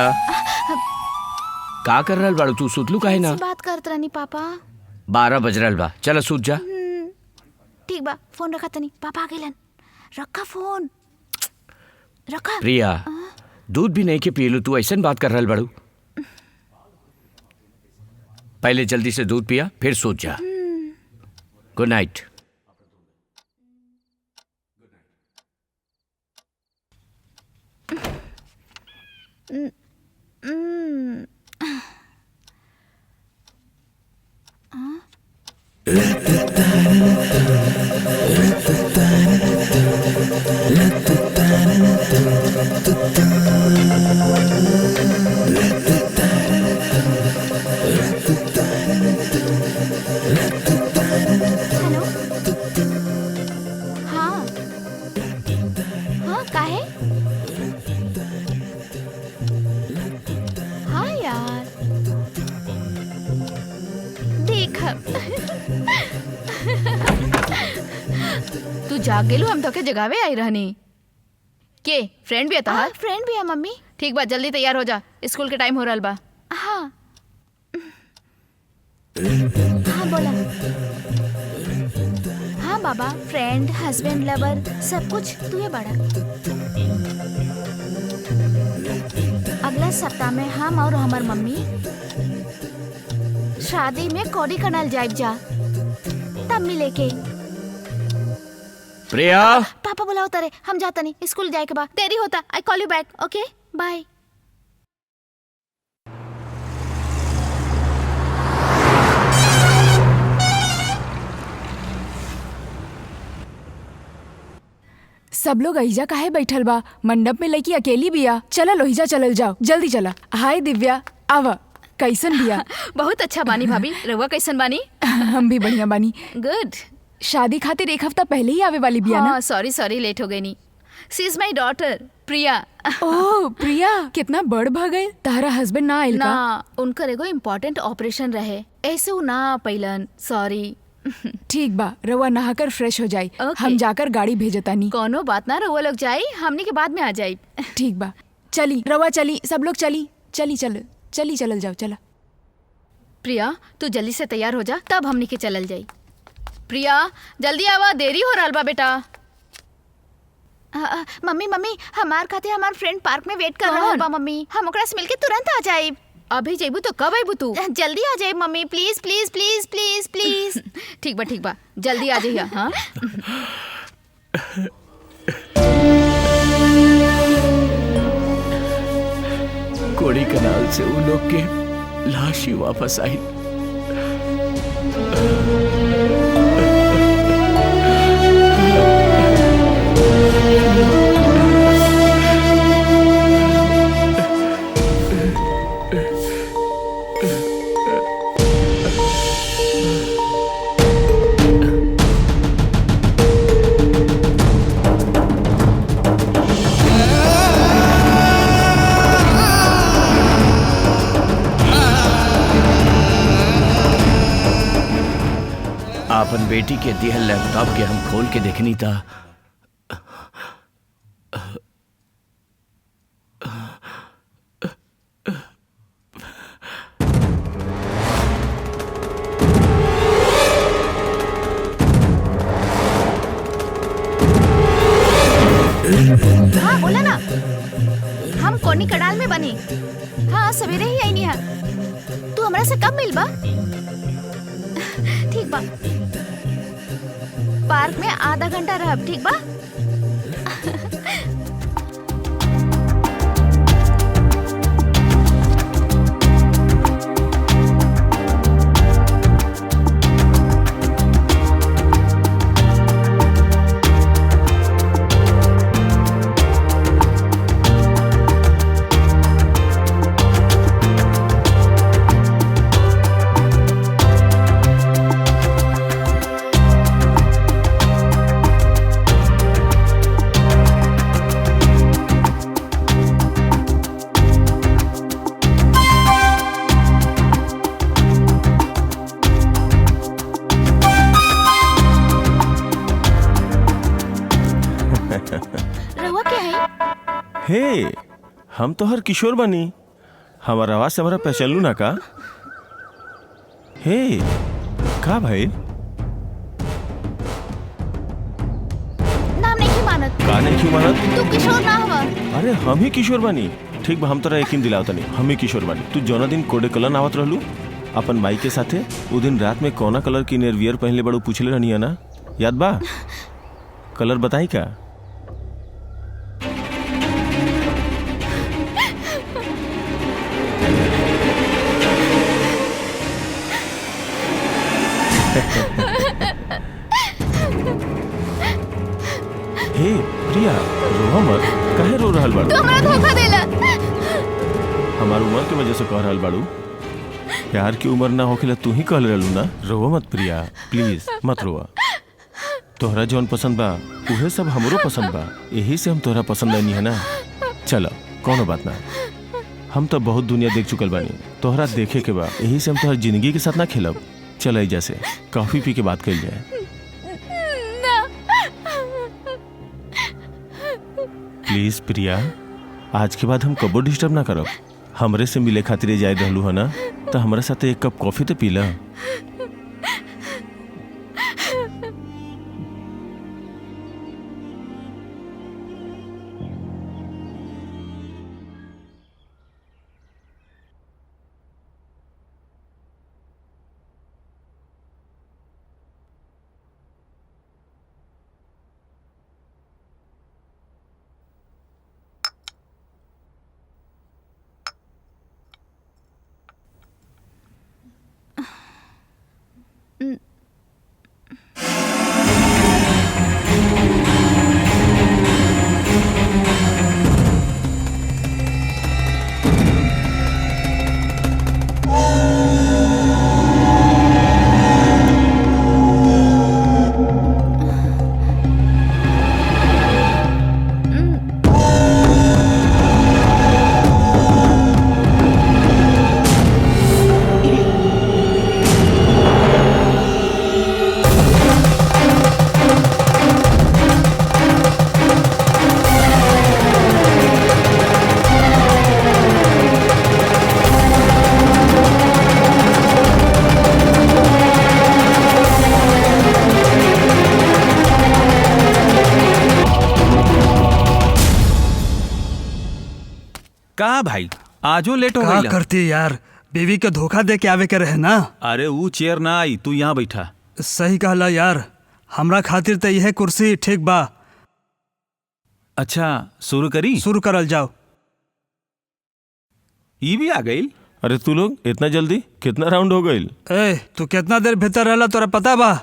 Speaker 8: Priya का कर रहल बाड़ू तू? सुतलू काहे ना?
Speaker 3: बात करत रहनी पापा।
Speaker 8: 12 बज रहल बा, चल सूत जा।
Speaker 3: ठीक बा, फोन रखा तनी, पापा आ गइलन। रखा फोन, रखा।
Speaker 8: प्रिया दूध भी नहीं के पियलू, तू ऐसन बात कर रहल बाड़ू? पहले जल्दी से दूध पिया फिर सोच जा। Good night.
Speaker 3: हेलो, हाँ हाँ काहे? हाँ यार, देख तू जाग गेलू, हम तो के जगावे आई रहनी। के फ्रेंड भी आता? फ्रेंड भी है मम्मी। ठीक बा, जल्दी तैयार हो जा, स्कूल के टाइम हो रहल बा। हाँ हाँ बोला। हाँ बाबा, फ्रेंड, हस्बैंड, लवर, सब कुछ तू है बड़ा। अगला सप्ताह में हम और हमार मम्मी शादी में कोडी कनाल जाइब जा, तब मिले के।
Speaker 8: प्रिया
Speaker 3: पापा बुलाओ तारे, हम जाता नहीं, स्कूल जाए के बाद देरी होता। I call you back, okay bye.
Speaker 10: सब लोग अहिजा काहे बैठल बा? मंडप में लड़की अकेली बिया। चला लोहिजा चलल जाओ, जल्दी चला। हाय दिव्या, आवा। कैसन बिया?
Speaker 3: बहुत अच्छा बानी भाभी, रहुआ कैसन बानी?
Speaker 10: हम भी बढ़िया बानी।
Speaker 3: गुड।
Speaker 10: शादी खातिर 1 हफ्ता पहले ही आवे वाली बिया ना?
Speaker 3: सॉरी लेट हो गई नी। She is my daughter Priya.
Speaker 10: ओह प्रिया, कितना बड़ भ गई। तारा हस्बैंड ना आइल का?
Speaker 3: ना, उनकर एगो इम्पोर्टेंट ऑपरेशन रहे, ऐसे उ ना पैलन, सॉरी।
Speaker 10: ठीक बा, रवा नहाकर फ्रेश हो जाई। हम जाकर गाड़ी भेजतानी।
Speaker 3: कोनो बात ना, रवा लोग जाई, हमनी के बाद में आ जाई।
Speaker 10: ठीक बा, चली रवा, चली सब लोग, चली चलल जाओ, चला।
Speaker 3: प्रिया तू जल्दी से तैयार हो जा, तब हमनी के चलल जाई। प्रिया जल्दी आवा, देरी हो रहल बा बेटा। मम्मी हमार खातिर हमार फ्रेंड पार्क में वेट कर रहल बा मम्मी, हम ओकरा से मिलके तुरंत आ जाइब। अभी जेबू तो कब आइबू तू? जल्दी आ जाइब mummy, please please please please please. ठीक बा जल्दी आ जाइए। हाँ
Speaker 8: कोड़ी कनाल से उन लोग के लाश ही वापस आई। अपन बेटी के दिहल लैपटॉप के हम खोल के देखनी था।
Speaker 3: हाँ बोला ना, हम कोनी कडाल में बनी। हाँ सवेरे ही आई नहीं है। तू हमरा से कब मिलबा? ठीक बा, पार्क में आधा घंटा रहब, ठीक बा?
Speaker 12: हे, हम तो हर किशोर बनी। हमारा आवाज से हमारा पहचान लू ना का? हे का भाई
Speaker 3: नाम नहीं मानत।
Speaker 12: का नहीं क्यों मानत?
Speaker 3: तू किशोर ना हवा।
Speaker 12: अरे हम ही किशोर बानी। ठीक बा, हम तोरा यकीन दिलावता नहीं, हम ही किशोर बानी। तू जौना दिन कोडे कलर आवत रहलू अपन माई के साथे, उ दिन रात में कौना कलर की नेरवियर पहनले बड़ू पूछले रहनी है ना, याद बा? कलर बताई का? हे प्रिया, रोहा मत। काहे रो रहल बाड़ू?
Speaker 3: तू हमरा धोखा देला।
Speaker 12: हमार उम्र के वजह से कह रहल बाड़ू? प्यार की उम्र ना होखेला तू ही कहल रहलू ना। रोवा मत प्रिया, प्लीज मत रोवा। तोहरा जौन पसंद बा उहे सब हमरो पसंद बा, यही से हम तोहरा पसंद नहीं है ना। चलो कोनो बात ना, हम तो बहुत दुनिया देख चुकल बानी, तोहरा देखे के बा, यही से हम तोहर जिंदगी के साथ ना खेलब। चल एजा से कॉफी पी के बात कइल जाए। प्लीज प्रिया, आज के बाद हम कबो डिस्टर्ब ना करब। हमरे से मिले खातिर जाए रहलू है ना, तो हमारे साथ एक कप कॉफी तो पी ला।
Speaker 5: का भाई आजो लेट हो गई?
Speaker 7: करती यार, बीवी के धोखा दे के आवे के रहे ना।
Speaker 5: अरे वो चेयर ना आई, तू यहाँ बैठा।
Speaker 7: सही कहला यार, हमरा खातिर तो यह कुर्सी ठीक बा।
Speaker 5: अच्छा शुरू करी?
Speaker 7: शुरू करल जाओ।
Speaker 5: ये भी आ गई?
Speaker 12: अरे तू लोग इतना जल्दी? कितना राउंड हो गई?
Speaker 7: ए तू कितना देर भीतर रहला तोरा पता बा?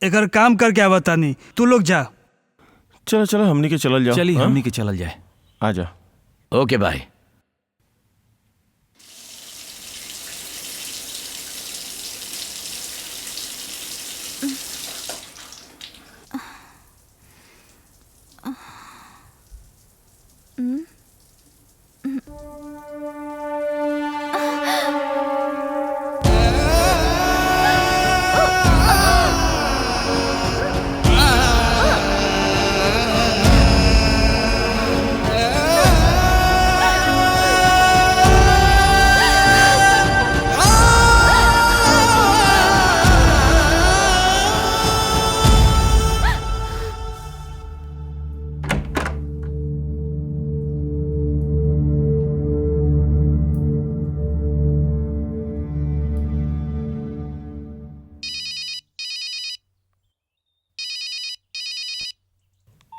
Speaker 7: एकर काम करके आवता नहीं, तू लोग जा।
Speaker 12: चलो चलो हमनी के चलल जाओ।
Speaker 5: चली हमनी के चलल जाए।
Speaker 12: आ जा।
Speaker 8: ओके बाय।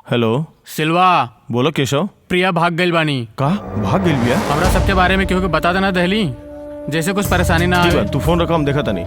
Speaker 12: हेलो
Speaker 11: सिल्वा।
Speaker 12: बोलो केशव।
Speaker 11: प्रिया भाग गई बानी।
Speaker 12: का भाग गई बिया?
Speaker 11: हमरा सबके बारे में क्योंकि बता देना दहली, जैसे कुछ परेशानी ना आए।
Speaker 12: तू फोन रखा, हम देखा था नहीं।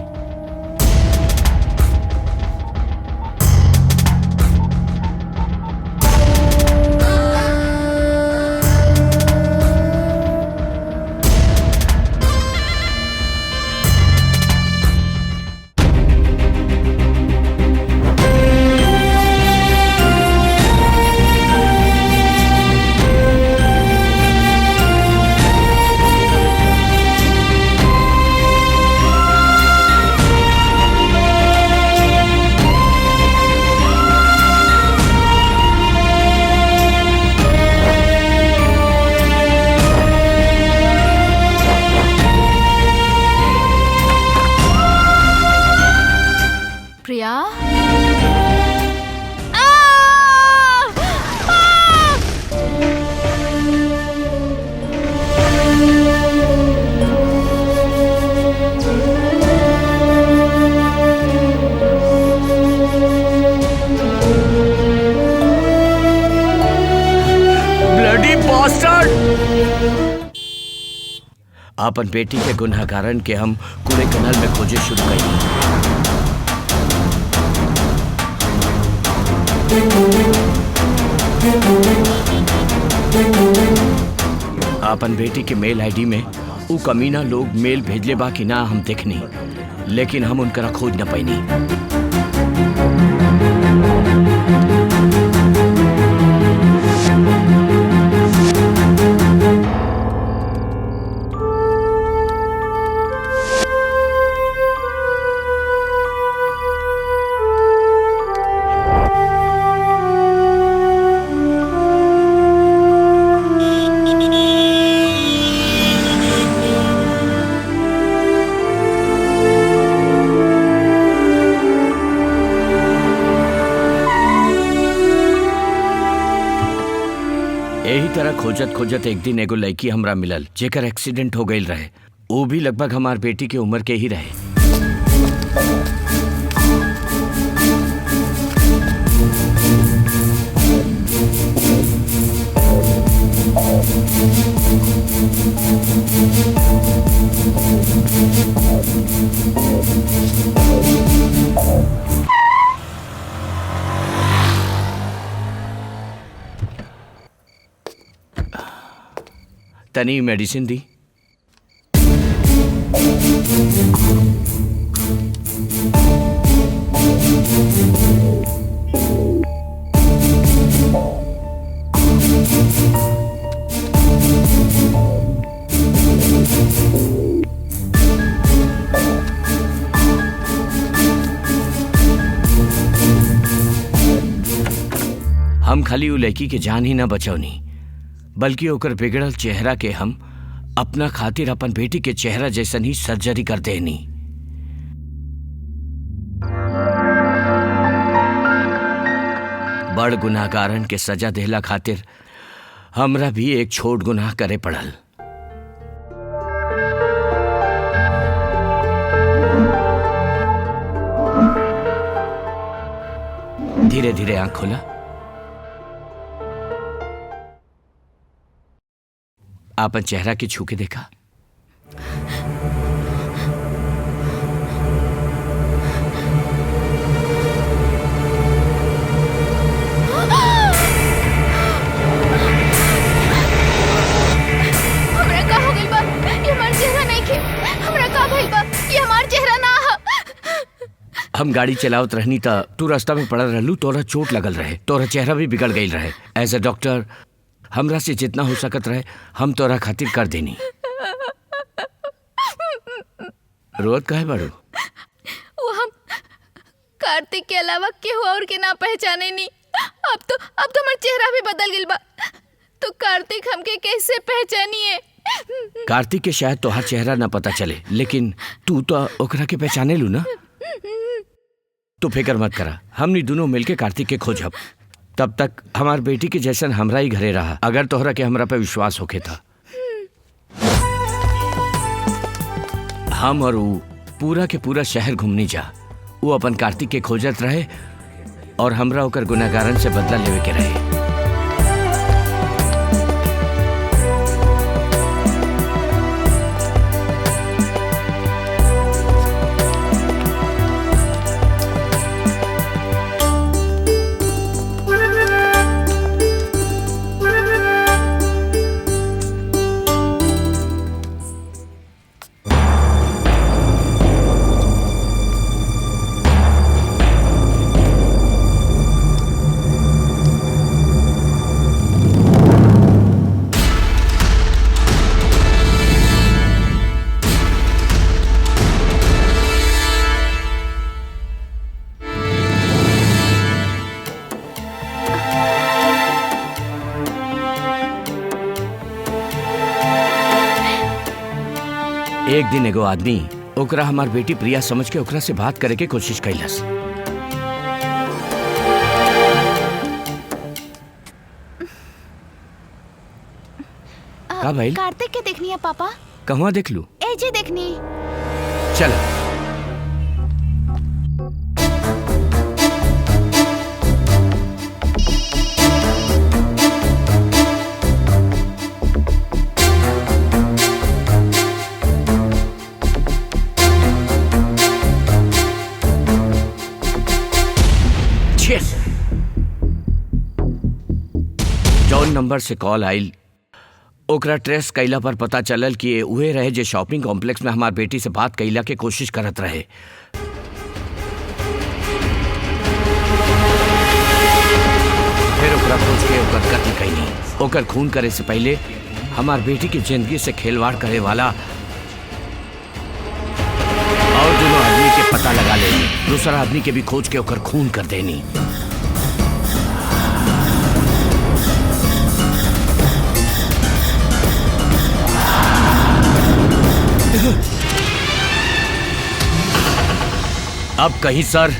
Speaker 8: Bloody bastard! अपन बेटी के गुनाह कारण के हम कूड़े कनाल में खोजे शुरू करी। अपन बेटी के मेल आईडी में उ कमीना लोग मेल भेजले बा कि ना हम देखनी, लेकिन हम उनकरा खोज न पैनी। यही तरह खोजत खोजत एक दिन एगो लड़की हमरा मिलल जेकर एक्सीडेंट हो गई रहे। वो भी लगभग हमार बेटी के उम्र के ही रहे। तनी मेडिसिन दी। हम खाली उ लड़की के जान ही ना बचौनी, बल्कि ओकर बिगड़ल चेहरा के हम अपना खातिर अपन बेटी के चेहरा जैसन ही सर्जरी कर देनी। बड़ गुनाहगारन के सजा देला खातिर हमरा भी एक छोट गुनाह करे पड़ल। धीरे धीरे आंख खोला। आपन चेहरा के छू के देखा।
Speaker 3: हमरा का हो गइल बा? ये हमार चेहरा नहीं खे। हमरा का भइल बा? ये हमार चेहरा ना ह।
Speaker 8: हम गाड़ी चलावत रहनी त तू रास्ता में पड़ल रहलू, तोरा चोट लगल रहे, तोरा चेहरा भी बिगड़ गई रहे। एज अ डॉक्टर हमरा से जितना हो सकत रहे हम तोरा खातिर कर देनी। रोत काहे बाड़ू?
Speaker 3: वो हम कार्तिक के अलावा केहू और के ना पहचाने नहीं। अब तो हमार चेहरा भी बदल गइल बा। तो कार्तिक हमके कैसे पहचानिए?
Speaker 8: कार्तिक के शायद तोहार चेहरा ना पता चले, लेकिन तू तो ओकरा के पहचाने लू ना। तू फिक्र मत करा, हमनी दोनों मिलके कार्तिक के खोजब। तब तक हमार बेटी के जैसन हमरा ही घरे रहा, अगर तोहरा के हमरा पे विश्वास होके था। हम और वो पूरा के पूरा शहर घूमनी जा। वो अपन कार्तिक के खोजत रहे और हमरा ओकर गुनाहगारन से बदला लेवे के रहे। एक दिन एगो आदमी ओकरा हमार बेटी प्रिया समझ के ओकरा से बात करे के कोशिश कैलस। का भाई?
Speaker 3: कार्तिक के देखनी है पापा।
Speaker 8: कहवा देख लू?
Speaker 3: ए जी देखनी।
Speaker 8: चल। जौन नंबर से कॉल आइल ओकरा ट्रेस कैला पर पता चलल कि ये उहे रहे जे शॉपिंग कॉम्प्लेक्स में हमार बेटी से बात कैला के कोशिश करत रहे। फिर ओकरा खोज के ओकर कत्ल कैली। ओकर खून करे से पहले हमार बेटी की जिंदगी से खिलवाड़ करे वाला और दोनों आदमी के पता लगा लेनी, दूसरा आदमी के भी खोज के ओकर खून कर देनी। अब कहीं सर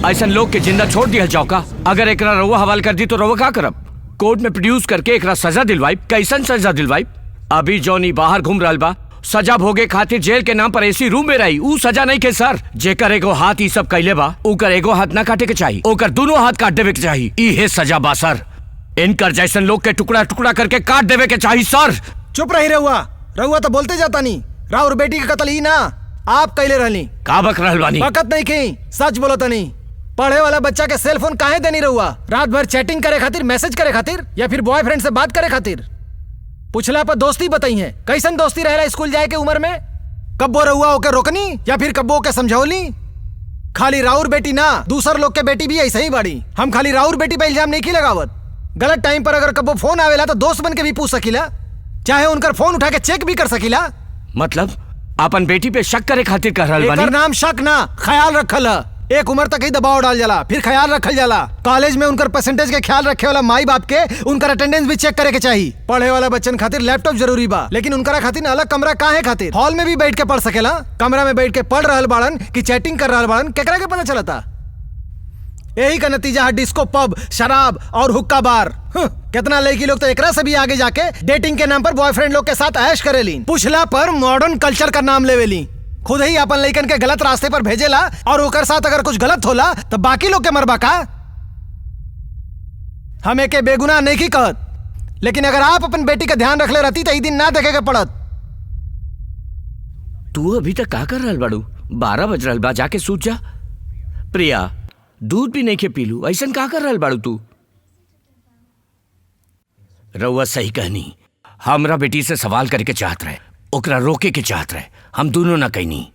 Speaker 8: ऐसा लोग के जिंदा छोड़ दिया जाओ का? अगर एकरा रउआ हवाल कर दी तो रउआ का करब? कोर्ट में प्रोड्यूस करके एकरा सजा दिलवाई। कैसन सजा दिलवाई? अभी जॉनी बाहर घूम रहा बा, सजा भोगे खातिर जेल के नाम पर एसी रूम में रही। ऊ सजा नहीं के सर। जेकर एगो हाथ ई सब कैले बा ओकर एगो हाथ ना काटे के चाहिए, ओकर दोनों हाथ काट देवे के चाहिए। इहे सजा बा सर। इनकर जैसन लोग के टुकड़ा टुकड़ा करके काट देवे के चाहिए सर।
Speaker 6: चुप रही रहुआ। रहुआ तो बोलते जाता नहीं। राउर बेटी का कत्ल ही ना आप कैले रहली।
Speaker 8: का बक रहल बानी?
Speaker 6: बकत नहीं की, सच बोलो तो नहीं। पढ़े वाला बच्चा के सेल फोन काहे देनी रहुआ? रात भर चैटिंग करे खातिर, मैसेज करे खातिर, या फिर बॉयफ्रेंड से बात करे खातिर? पुछला पर दोस्ती बताई है। कैसन दोस्ती रहेला स्कूल जाए के उम्र में? कब्बो रहुआ ओके रोकनी या फिर कब्बो के समझौली? खाली राउर बेटी ना, दूसर लोग के बेटी भी ऐसे ही बाड़ी। हम खाली राउर बेटी पे इल्जाम नहीं की लगावत। गलत टाइम पर अगर कब्बो फोन आवेला तो दोस्त बन के भी पूछ सकीला, चाहे उनकर फोन उठा के चेक भी कर सकीला।
Speaker 8: मतलब अपन बेटी पे शक करे खातिर कर रहल बानी?
Speaker 6: एकर नाम शक ना, ख्याल रखल है। एक उम्र तक ही दबाव डाल जाला, फिर ख्याल रखल जाला। कॉलेज में उनकर परसेंटेज के ख्याल रखे वाला माई बाप के उनकर अटेंडेंस भी चेक करे के चाहिए। पढ़े वाला बच्चन खातिर लैपटॉप जरूरी बा, लेकिन उनकरा खातिर अलग कमरा काहे खातिर? हॉल में भी बैठ के पढ़ सकेला। कमरा में बैठ के पढ़ रहल बाड़न कि चैटिंग कर रहल बाड़न, केकरा के पता चलता? यही का नतीजा है डिस्को, पब, शराब और हुक्का बार। कितना लड़की लोग तो एकरा से भी आगे जाके डेटिंग के नाम पर बॉयफ्रेंड लोग के साथ ऐश करेली। पूछला पर मॉडर्न कल्चर का नाम लेवेली। खुद ही अपन लड़कन के गलत रास्ते पर भेजेला और ओकर साथ अगर कुछ गलत होला तो बाकी लोग के मरबा का? हमें के बेगुनाह नहीं की कहत, लेकिन अगर आप अपन बेटी का ध्यान रख ले रहती तो ई दिन ना देखे के पड़त।
Speaker 8: तू अभी तक का कर रहल बाड़ू? 12 बज रहल बा, जाके सूत जा। प्रिया दूध भी नहीं के पीलू, ऐसन का कर रहल बाड़ू तू? रउआ सही कहनी। हमरा बेटी से सवाल करके चाहत रहे, ओकरा रोके के चाहत रहे। हम दोनों ना कहनी।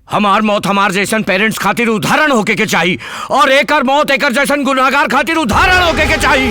Speaker 8: हमार मौत हमार जैसन पेरेंट्स खातिर उदाहरण होके के चाहिए, और एकर मौत एकर जैसन गुनाहगार खातिर उदाहरण होके के चाहिए।